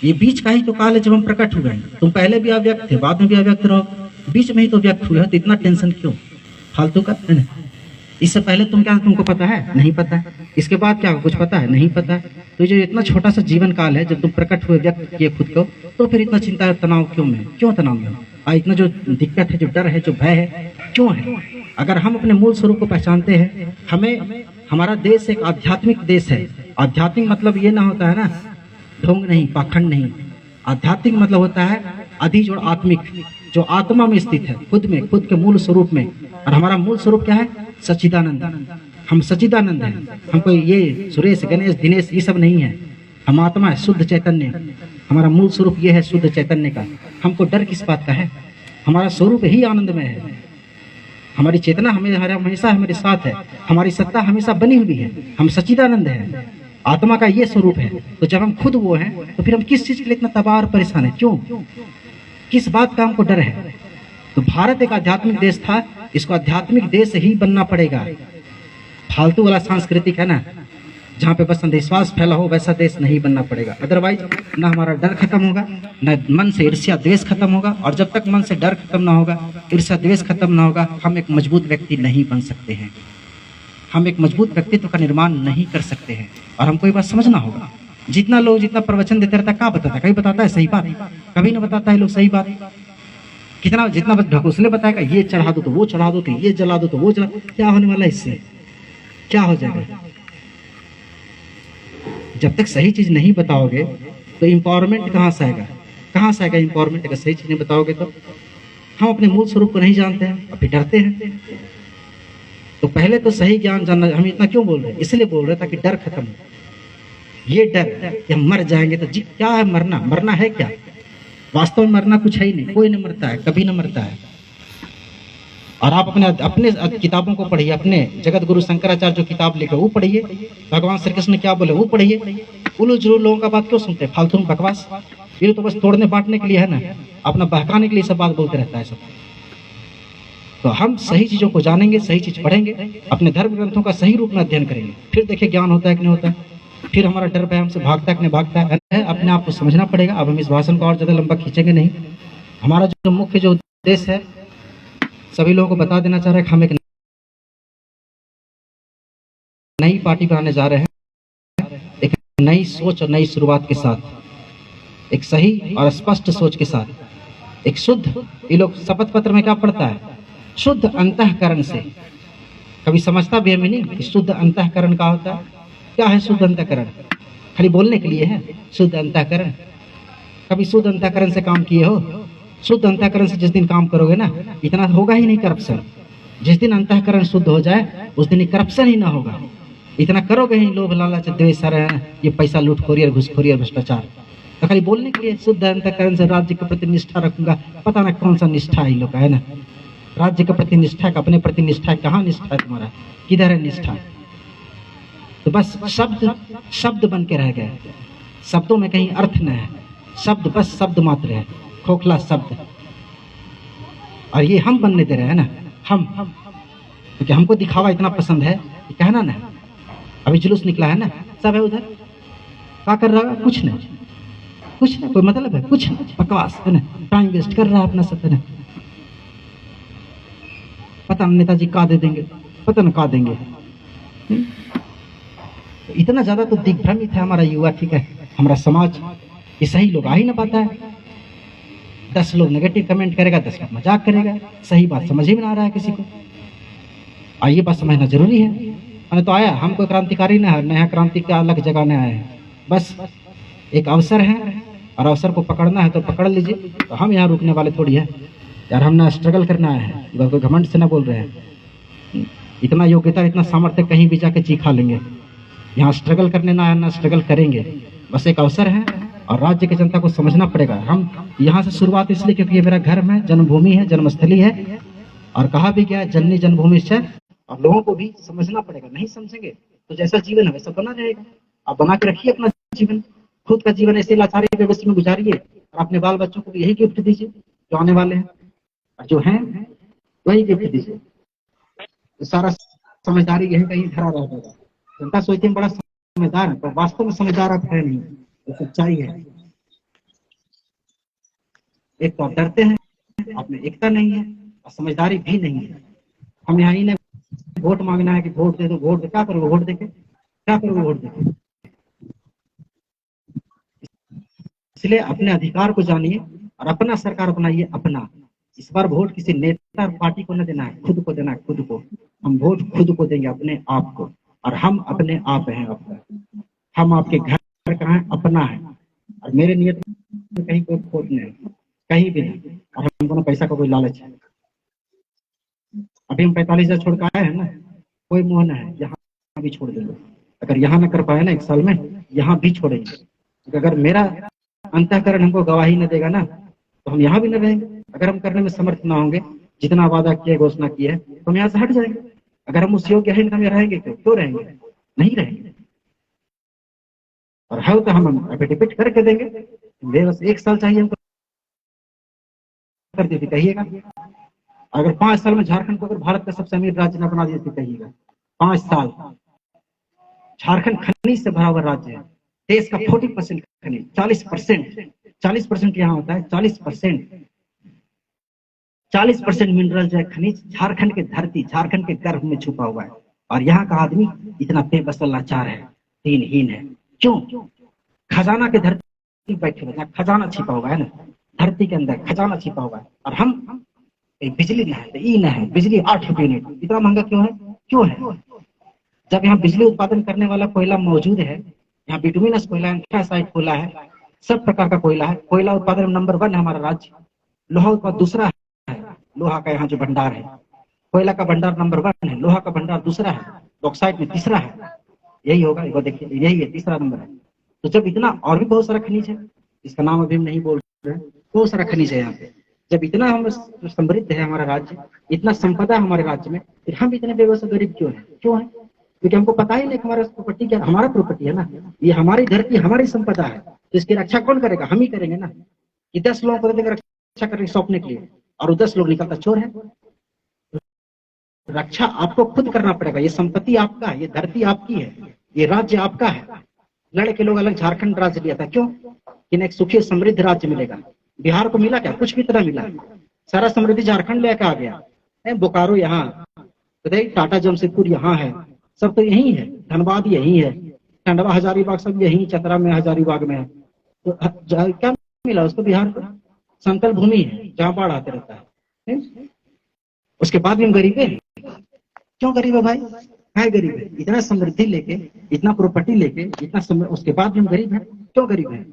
ये बीच का ही तो काल है जब हम प्रकट हुए हैं। तुम पहले भी अव्यक्त थे, बाद में भी अव्यक्त रहो, बीच में ही तो व्यक्त हुए हो, तो इतना टेंशन क्यों फालतू का? इससे पहले तुम क्या, तुमको पता है? नहीं पता है। इसके बाद क्या कुछ पता है? नहीं पता है। तो जो इतना छोटा सा जीवन काल है, जब तुम प्रकट हुए, व्यक्त किए खुद को, तो फिर इतना चिंता तनाव क्यों में? क्यों तनाव में? इतना जो दिक्कत है, जो डर है, जो भय है, क्यों है? अगर हम अपने मूल स्वरूप को पहचानते हैं, हमें, हमारा देश एक आध्यात्मिक देश है। आध्यात्मिक मतलब ये ना होता है ना ढोंग नहीं, पाखंड नहीं। आध्यात्मिक मतलब होता है अधिज और आत्मिक, जो आत्मा में स्थित है, खुद में, खुद के मूल स्वरूप में। और हमारा मूल स्वरूप क्या है? सच्चिदानंद। हम सच्चिदानंद हैं। हमको ये सुरेश, गणेश, दिनेश ये सब नहीं है। हम आत्मा है, शुद्ध चैतन्य। हमारा मूल स्वरूप ये है, शुद्ध चैतन्य का। हमको डर किस बात का है? हमारा स्वरूप ही आनंद में है। हमारी चेतना हमेशा हमारे साथ है। हमारी सत्ता हमेशा बनी हुई है। हम सच्चिदानंद है। आत्मा का ये स्वरूप है। तो जब हम खुद वो हैं, तो फिर हम किस चीज के लिए इतना तबाह और परेशान है? क्यों? किस बात का हमको डर है? तो भारत एक आध्यात्मिक देश था, इसको आध्यात्मिक देश ही बनना पड़ेगा। फालतू वाला सांस्कृतिक है ना, जहाँ पे बस अंधविश्वास फैला हो, वैसा देश नहीं बनना पड़ेगा। अदरवाइज ना हमारा डर खत्म होगा, न मन से ईर्ष्या द्वेष खत्म होगा। और जब तक मन से डर खत्म ना होगा, ईर्ष्या द्वेष खत्म ना होगा, हम एक मजबूत व्यक्ति नहीं बन सकते हैं। हम एक मजबूत व्यक्तित्व का निर्माण नहीं कर सकते हैं। और हमको ये बात समझना होगा। जितना लोग जितना प्रवचन देते रहता है, क्या बताता है? कभी बताता है सही बात? कभी ना बताता है लोग सही बात। कितना जितना ढकोसले बताएगा, ये चढ़ा दो तो वो चढ़ा दो, तो ये जला दो तो वो जला। क्या होने वाला है इससे? क्या हो जाएगा? जब तक सही चीज नहीं बताओगे तो इंपावरमेंट कहाँ से आएगा? कहाँ से आएगा इंपावरमेंट? अगर सही चीज नहीं बताओगे तो हम अपने मूल स्वरूप को नहीं जानते हैं और फिर डरते हैं। तो पहले तो सही ज्ञान जानना। हम इतना क्यों बोल रहे हैं? इसलिए बोल रहे हैं ताकि डर खत्म हो। ये डर कि हम मर जाएंगे तो जी क्या है मरना? मरना है क्या? वास्तव में मरना कुछ है ही नहीं। कोई नहीं मरता है, कभी न मरता है। और आप अपने अपने किताबों को पढ़िए, अपने जगत गुरु शंकराचार्य जो किताब लिखे वो पढ़िए, भगवान श्री कृष्ण क्या बोले वो पढ़िए। उल्लू जुलूल लोगों का बात क्यों सुनते हैं? फालतू में बकवास। ये तो बस तोड़ने बांटने के लिए है ना, अपना बहकाने के लिए सब बात बोलते रहता है सब। तो हम सही चीजों को जानेंगे, सही चीज पढ़ेंगे, अपने धर्म ग्रंथों का सही रूप में अध्ययन करेंगे, फिर देखिए ज्ञान होता है कि नहीं होता है। फिर हमारा डर भय हमसे भागता है कि नहीं भागता है। अपने आप को समझना पड़ेगा। अब हम इस भाषण को और ज्यादा लंबा खींचेंगे नहीं। हमारा जो मुख्य जो उद्देश्य है, सभी लोगों को बता देना चाह रहे हैं कि हम एक नई पार्टी बनाने जा रहे हैं, एक नई सोच और नई शुरुआत के साथ, एक सही और स्पष्ट सोच के साथ, एक शुद्ध, ये लोग शपथ पत्र में क्या पढ़ता है? शुद्ध अंतःकरण से। कभी समझता भी है नहीं कि शुद्ध अंतःकरण का होता है। क्या है शुद्ध अंतःकरण? खाली बोलने के लिए है शुद्ध अंतःकरण? कभी शुद्ध अंतःकरण से काम किए हो? शुद्ध अंतःकरण से जिस दिन काम करोगे ना, इतना होगा ही नहीं करप्शन। जिस दिन अंतःकरण शुद्ध हो जाए, उस दिन करप्शन ही ना होगा। इतना करोगे ही लोभ लालच द्वेष सारा ये पैसा लूटखोरी और घुसखोरी और भ्रष्टाचार। तो खाली बोलने के लिए शुद्ध अंतःकरण से राज्य के प्रति निष्ठा रखूंगा। पता ना कौन सा निष्ठा इन लोग का है ना, राज्य के प्रति निष्ठा, अपने प्रति निष्ठा। कहाँ निष्ठा है तुम्हारा? किधर है निष्ठा? तो बस शब्द शब्द बन के रह गए। शब्दों में कहीं अर्थ न है। शब्द बस शब्द मात्र है, खोखला शब्द। और ये हम बनने दे रहे हैं ना, हम, क्योंकि हमको दिखावा इतना पसंद है कि कहना ना। अभी जुलूस निकला है ना, सब है उधर, क्या कर रहा है? कुछ नहीं, कुछ नहीं, कोई मतलब है? कुछ नहीं, बकवास है ना, टाइम वेस्ट कर रहा है अपना सब है ना। पता नहीं नेताजी का दे देंगे, पता नहीं का देंगे। इतना ज्यादा तो दिग्भ्रमित है हमारा युवा, ठीक है, हमारा समाज। ये सही लोग आ ही ना पाता है। 10 लोग नेगेटिव कमेंट करेगा, 10 लोग मजाक करेगा। सही बात समझ ही में ना आ रहा है किसी को। ये बात समझना जरूरी है। मैंने तो आया, हम कोई क्रांतिकारी न है, नया क्रांति का अलग जगह न आए हैं। बस एक अवसर है और अवसर को पकड़ना है तो पकड़ लीजिए। तो हम यहाँ रुकने वाले थोड़ी है यार, हम ना स्ट्रगल करना है। कोई घमंड से ना बोल रहे हैं। इतना योग्यता, इतना सामर्थ्य कहीं भी जाके चीखा लेंगे। यहाँ स्ट्रगल करने ना है, ना स्ट्रगल करेंगे। बस एक अवसर है और राज्य की जनता को समझना पड़ेगा। हम यहाँ से शुरुआत इसलिए क्योंकि ये मेरा घर है, जन्मभूमि है, जन्मस्थली है। और कहा भी गया जननी जन्मभूमि से। और लोगों को भी समझना पड़ेगा। नहीं समझेंगे तो जैसा जीवन है वैसा बना रहेगा। आप बना के रखिए अपना जीवन। खुद का जीवन ऐसे लाचारी व्यवस्था में गुजारिए और अपने बाल बच्चों को यही गिफ्ट दीजिए जो आने वाले हैं, और जो हैं वही गिफ्ट दीजिए। तो सारा समझदारी यही कहीं धरा रह जाएगा। जनता सोचती है बड़ा समझदार है, पर वास्तव में समझदार आप है नहीं, ये सच्चाई है। एक तो आप डरते हैं, आप में एकता नहीं है और समझदारी भी नहीं है। हम यहाँ ही वोट मांगना है कि वोट दे दो, वोट दे, क्या करोगे वोट देके, क्या करोगे वोट देके? इसलिए अपने अधिकार को जानिए और अपना सरकार बनाइए अपना। इस बार वोट किसी नेता और पार्टी को न देना है, खुद को देना है, खुद को। हम वोट खुद को देंगे, अपने आप को, और हम अपने आप हैं आपका। हम आपके घर का है, अपना है, और मेरे नियत में कहीं कोई खोट नहीं, कहीं भी नहीं, और हमको ना पैसा का कोई लालच है। अभी हम 45,000 छोड़ के आए हैं ना, कोई मोह न है, यहाँ भी छोड़ देंगे। अगर यहाँ न कर पाए ना 1 साल में, यहाँ भी छोड़ेंगे। अगर मेरा अंतःकरण हमको गवाही न देगा ना, तो हम यहाँ भी न रहेंगे। अगर हम करने में समर्थ ना होंगे, जितना वादा किया, घोषणा की है, तो हम यहाँ से हट जाएंगे। अगर हम उस योग्य है हम रहेंगे, क्यों रहेंगे? नहीं रहेंगे। और है तो हम एफिडेविट करके देंगे। बस 1 साल चाहिए हमको, कर देती कहिएगा। अगर 5 साल में झारखंड को अगर भारत का सबसे अमीर राज्य न बना देती कहिएगा। 5 साल। झारखंड खनिज से भरा हुआ राज्य है, देश का 40% खनिज, 40% यहाँ होता है, 40% मिनरल जो है खनिज झारखंड के धरती, झारखंड के गर्भ में छुपा हुआ है। और यहाँ का आदमी इतना बेबस लाचार है, दीनहीन है। क्यों? खजाना के धरती बैठे हुए, खजाना छिपा हुआ है ना, धरती के अंदर खजाना छिपा हुआ है। और हम बिजली न है, ई न है, बिजली 8 रुपये यूनिट, इतना महंगा क्यों है? क्यों है? जब यहाँ बिजली उत्पादन करने वाला कोयला मौजूद है, यहाँ बिटुमिनस कोयला, एंथ्रासाइट कोयला है, सब प्रकार का कोयला है। कोयला उत्पादन में नंबर 1 है हमारा राज्य। लोहा उत्पादन दूसरा है, लोहा का यहाँ जो भंडार है, कोयला का भंडार नंबर 1 है, लोहा का भंडार दूसरा है, बॉक्साइट में तीसरा है। यही होगा, वो देखिए, यही है, तीसरा नंबर है। तो जब इतना, और भी बहुत सारा खनिज है, इसका नाम अभी हम नहीं बोल रहे, बहुत सारा खनिज है यहाँ पे। जब इतना हम समृद्ध है हमारा राज्य, इतना संपदा है हमारे राज्य में, फिर हम इतने बेबस गरीब क्यों है? क्यों है? क्योंकि हमको पता ही नहीं हमारा प्रॉपर्टी क्या, हमारा प्रॉपर्टी है ना, ये हमारी धरती, हमारी संपदा है। तो इसकी रक्षा कौन करेगा? हम ही करेंगे ना। कि 10 लोगों को देंगे रक्षा करने सौंपने के लिए, और वो 10 लोग निकलता चोर है। रक्षा आपको खुद करना पड़ेगा। ये संपत्ति आपका है, ये धरती आपकी है, ये राज्य आपका है। लड़के लोग अलग झारखंड राज्य लिया था, क्यों? कि एक सुखी समृद्ध राज्य मिलेगा। बिहार को मिला क्या? कुछ भी तरह मिला। सारा समृद्धि झारखंड लेकर आ गया। बोकारो यहाँ, टाटा जमशेदपुर यहाँ है, सब तो यही है। धनबाद यही है, खंडवा हजारीबाग सब यही, चतरा में हजारीबाग में है। तो क्या मिला उसको? बिहार को समतल भूमि है जहाँ बाढ़ आते रहता है। उसके बाद भी हम गरीब है। क्यों गरीब है भाई? है गरीब है, इतना समृद्धि लेके, इतना प्रॉपर्टी लेके, इतना उसके बाद भी हम गरीब है। क्यों गरीब है?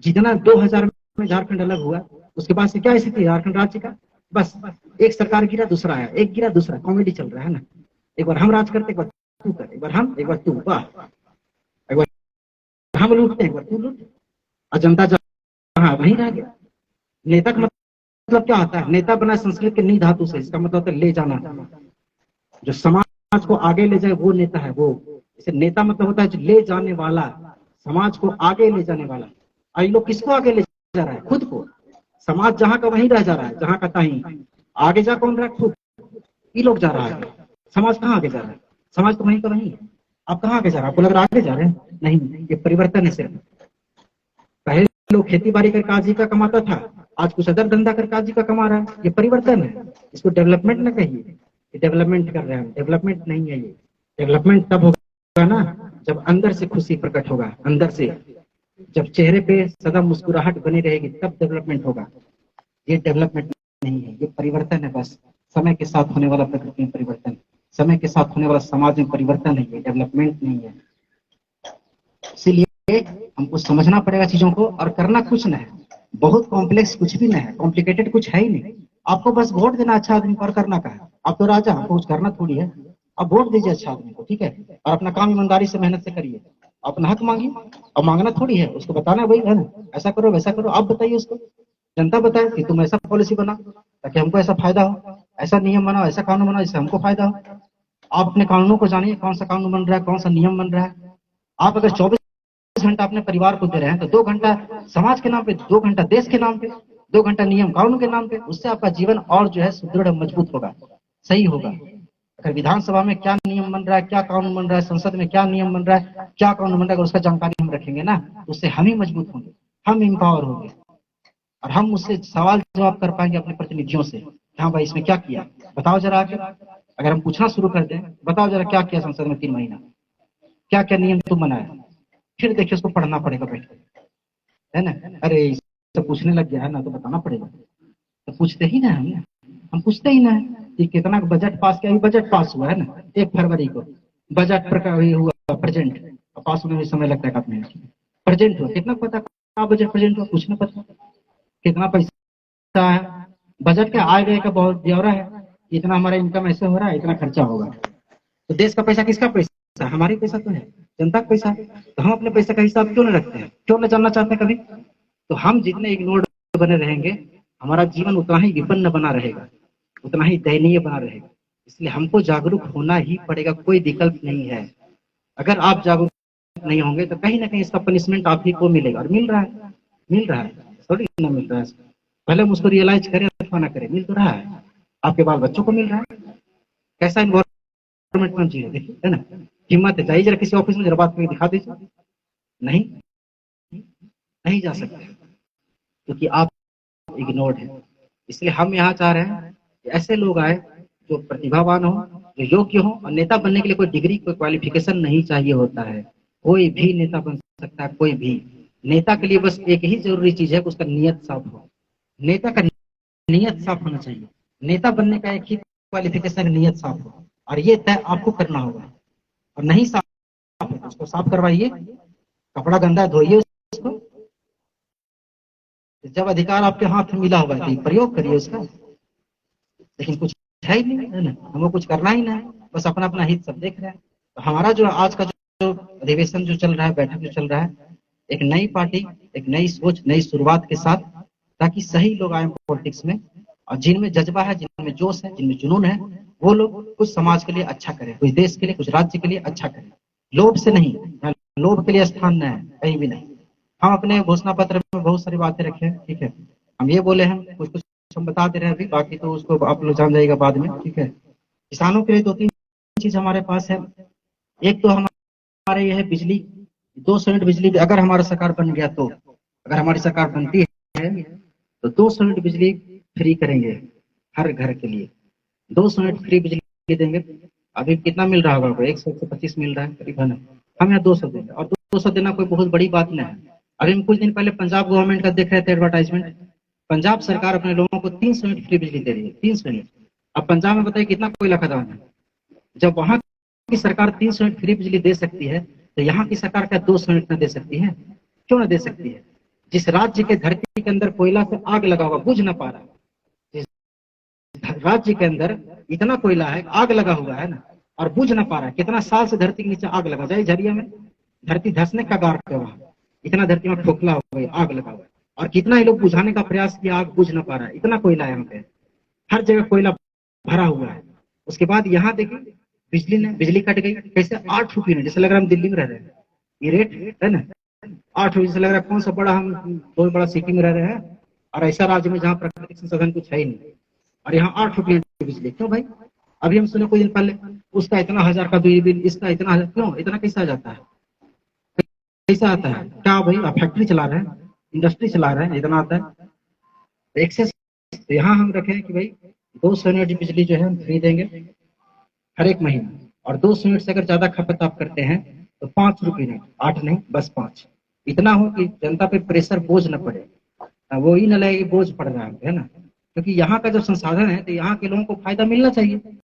जितना 2000 में झारखंड अलग हुआ, उसके बाद से क्या स्थिति है झारखंड राज्य का? बस एक सरकार गिरा, दूसरा आया, एक गिरा दूसरा, कॉमेडी चल रहा है ना। एक बार हम राज करते, एक बार तू कर, एक बार हम, एक बार तू, वाह, एक बार हम लूटते, एक बार तू लूट। और जनता जहाँ वहीं रह गया। नेता का मतलब क्या होता है? नेता बना संस्कृत के नी धातु से, इसका मतलब होता है ले जाना। जो समाज को आगे ले जाए वो नेता है। वो इसे नेता मतलब होता है जो ले जाने वाला, समाज को आगे ले जाने वाला। और ये लोग किसको आगे ले जा रहा है? खुद को। समाज जहां का वहीं रह जा रहा है, जहां का तहीं। आगे जा कौन रहा है? खुद। ये लोग जा रहा है। समाज कहाँ आगे जा रहा है? समाज तो वहीं का वहीं है। आप कहाँ आगे जा रहे हैं? आपको लग रहा है आगे जा रहे हैं? नहीं, ये परिवर्तन है सिर्फ। पहले लोग खेती बाड़ी करके आजीविका कमाता था, आज कुछ अदर धंधा करके आजीविका कमा रहा है। ये परिवर्तन है, इसको डेवलपमेंट न कहिए। डेवलपमेंट कर रहे हैं, डेवलपमेंट नहीं है ये। डेवलपमेंट तब होगा ना जब अंदर से खुशी प्रकट होगा, अंदर से। जब चेहरे पे सदा मुस्कुराहट बनी रहेगी तब डेवलपमेंट होगा। ये डेवलपमेंट नहीं है, ये परिवर्तन है। बस समय के साथ होने वाला प्रकृति में परिवर्तन, समय के साथ होने वाला समाज में परिवर्तन है, ये डेवलपमेंट नहीं है। इसीलिए हमको समझना पड़ेगा चीजों को, और करना कुछ न है, बहुत कॉम्प्लेक्स कुछ भी नहीं है, कॉम्प्लिकेटेड कुछ है ही नहीं। आपको बस वोट देना अच्छा आदमी को, और करना का है। आप तो राजा, आपको कुछ करना थोड़ी है। आप वोट दीजिए अच्छा आदमी को, ठीक है, और अपना काम ईमानदारी से, मेहनत से करिए। अपना हक मांगिए, और मांगना थोड़ी है, उसको बताना वही है ना, ऐसा करो वैसा करो। आप बताइए उसको, जनता बताए कि तुम ऐसा पॉलिसी बना ताकि हमको ऐसा फायदा हो, ऐसा नियम बनाओ, ऐसा कानून बनाओ जिससे हमको फायदा हो। आप अपने कानूनों को जानिए, कौन सा कानून बन रहा है, कौन सा नियम बन रहा है। आप अगर 24 घंटा अपने परिवार को दे रहे हैं, तो 2 घंटा समाज के नाम पे, 2 घंटा देश के नाम पे, 2 घंटा नियम कानून के नाम पे, उससे आपका जीवन और जो है सुदृढ़ मजबूत होगा, सही होगा। अगर विधानसभा में क्या नियम बन रहा है, क्या कानून बन रहा है, संसद में क्या नियम बन रहा है, क्या कानून बन रहा है, उसका जानकारी हम रखेंगे ना, उससे हम ही मजबूत होंगे, हम एम्पावर होंगे, और हम उससे सवाल जवाब कर पाएंगे अपने प्रतिनिधियों से। हाँ भाई, इसमें क्या किया बताओ जरा आके। अगर हम पूछना शुरू कर दें, बताओ जरा क्या किया संसद में 3 महीना, क्या क्या नियम तुम बनाया, फिर देखिए उसको पढ़ना पड़ेगा बैठ के, है ना। अरे इससे पूछने लग गया है ना, तो बताना पड़ेगा। तो पूछते ही ना हम पूछते ही ना है कि कितना बजट पास किया। अभी बजट पास हुआ है ना 1 फरवरी को, बजट हुआ प्रेजेंट, पास होने में समय लगता है काफी महीने, प्रेजेंट हुआ, कितना पता कहाँ बजट प्रेजेंट हुआ, कुछ ना पता, कितना पैसा है, बजट का आय व्यय का बहुत ब्यौरा है, इतना हमारा इनकम ऐसे हो रहा है, इतना खर्चा होगा। तो देश का पैसा किसका पैसा, हमारे पैसा तो है, जनता का पैसा है। तो हम अपने पैसे का हिसाब क्यों न रखते हैं, क्यों न जानना चाहते हैं कभी। तो हम जितने इग्नोर्ड बने रहेंगे, हमारा जीवन उतना ही विपन्न बना रहेगा, उतना ही दयनीय बना रहेगा। इसलिए हमको जागरूक होना ही पड़ेगा, कोई विकल्प नहीं है। अगर आप जागरूक नहीं होंगे तो कहीं ना कहीं इसका पनिशमेंट आप ही को मिलेगा, और मिल रहा है, थोड़ी ना मिल रहा है। पहले हम उसको रियलाइज करें अथवा ना करें, मिल तो रहा है, आपके बाल बच्चों को मिल रहा है। कैसा इन्वायरमेंट में जी रहे, देखिए, है ना। हिम्मत है, जाइए जरा किसी ऑफिस में, जरा बात करके दिखा दीजिए। नहीं, नहीं जा सकते, क्योंकि आप इग्नोर्ड है। इसलिए हम यहाँ चाह रहे हैं कि ऐसे लोग आए जो प्रतिभावान हो, जो योग्य हो। और नेता बनने के लिए कोई डिग्री, कोई क्वालिफिकेशन नहीं चाहिए होता है, कोई भी नेता बन सकता है, कोई भी। नेता के लिए बस एक ही जरूरी चीज है कि उसका नियत साफ हो, नेता का नियत साफ होना चाहिए। नेता बनने का एक ही क्वालिफिकेशन, नियत साफ हो, और ये तय आपको करना होगा। और नहीं साफ है तो उसको साफ करवाइए, कपड़ा गंदा धोइए उसको। जब अधिकार आपके हाथ में मिला होगा तो प्रयोग करिए उसका, लेकिन कुछ है ही नहीं, है ना। हमको कुछ करना ही ना है, बस अपना अपना हित सब देख रहे हैं। तो हमारा जो आज का जो अधिवेशन जो चल रहा है, बैठक जो चल रहा है, एक नई पार्टी, एक नई सोच, नई शुरुआत के साथ, ताकि सही लोग आए पॉलिटिक्स में, और जिनमें जज्बा है, जिनमें जोश है, जिनमें जुनून है, वो लोग कुछ समाज के लिए अच्छा करें, कुछ देश के लिए, कुछ राज्य के लिए अच्छा करें। लोभ से नहीं, लोभ के लिए स्थान न है कहीं भी नहीं। हम अपने घोषणा पत्र में बहुत सारी बातें रखे हैं, ठीक है। हम ये बोले हैं, कुछ कुछ हम बता दे रहे हैं अभी, बाकी तो उसको आप लोग जान जाइएगा बाद में, ठीक है। किसानों के लिए 2-3 चीज हमारे पास है। एक तो हमारे ये है बिजली, 200 यूनिट बिजली अगर हमारा सरकार बन गया तो, अगर हमारी सरकार बनती है तो 200 यूनिट बिजली फ्री करेंगे हर घर के लिए, 200 यूनिट फ्री बिजली देंगे। अभी कितना मिल रहा होगा, 125 मिल रहा है करीबन, हम यहाँ 200 देंगे। और 200 देना कोई बहुत बड़ी बात नहीं है। अभी हम कुछ दिन पहले पंजाब गवर्नमेंट का देख रहे थे एडवर्टाइजमेंट, पंजाब सरकार अपने लोगों को 300 यूनिट फ्री बिजली दे रही है, 300 यूनिट। अब पंजाब में बताइए कितना कोयला खदान है। जब वहां की सरकार 300 यूनिट फ्री बिजली दे सकती है, तो यहाँ की सरकार क्या 200 यूनिट न दे सकती है, क्यों ना दे सकती है। जिस राज्य के धरती के अंदर कोयला से आग लगा हुआ, बुझ ना पा रहा, जिस राज्य के अंदर इतना कोयला है, आग लगा हुआ है ना, और बुझ ना पा रहा है, कितना साल से धरती के नीचे आग लगा जाए, झरिया में धरती धंसने का गार है वहां, इतना धरती में खोखला हो गई, आग लगा हुआ है, और कितना ही लोग बुझाने का प्रयास किया, आग बुझ ना पा रहा है, इतना कोयला है यहाँ पे, हर जगह कोयला भरा हुआ है। उसके बाद यहाँ देखिए बिजली कट गई, कैसे 8 रुपये में, जैसे लग रहा है हम दिल्ली में रह रहे हैं, ये रेट है ना, 8 रुपये से लग रहा है कौन सा बड़ा, हम बहुत बड़ा सिटी में रह रहे हैं, और ऐसा राज्य में जहाँ प्राकृतिक संसाधन कुछ है ही नहीं, और यहाँ 8 रुपये बिजली, क्यों भाई। अभी हम सुने कुछ दिन पहले उसका इतना 1000 का बिल, इसका इतना 1000, क्यों इतना कैसा आ जाता है, कैसा आता है, क्या भाई आप फैक्ट्री चला रहे हैं, इंडस्ट्री चला रहे हैं, इतना आता है एक्सेस। तो यहाँ हम रखें कि भाई 200 यूनिट बिजली जो है हम फ्री देंगे हर एक महीने, और 200 यूनिट से अगर ज्यादा खपत आप करते हैं तो 5 रुपये यूनिट, 8 नहीं बस 5, इतना हो कि जनता पे प्रेशर बोझ न पड़े, वो ही न लगे कि बोझ पड़ रहा है ना, क्योंकि यहाँ का जो संसाधन है तो यहाँ के लोगों को फायदा मिलना चाहिए।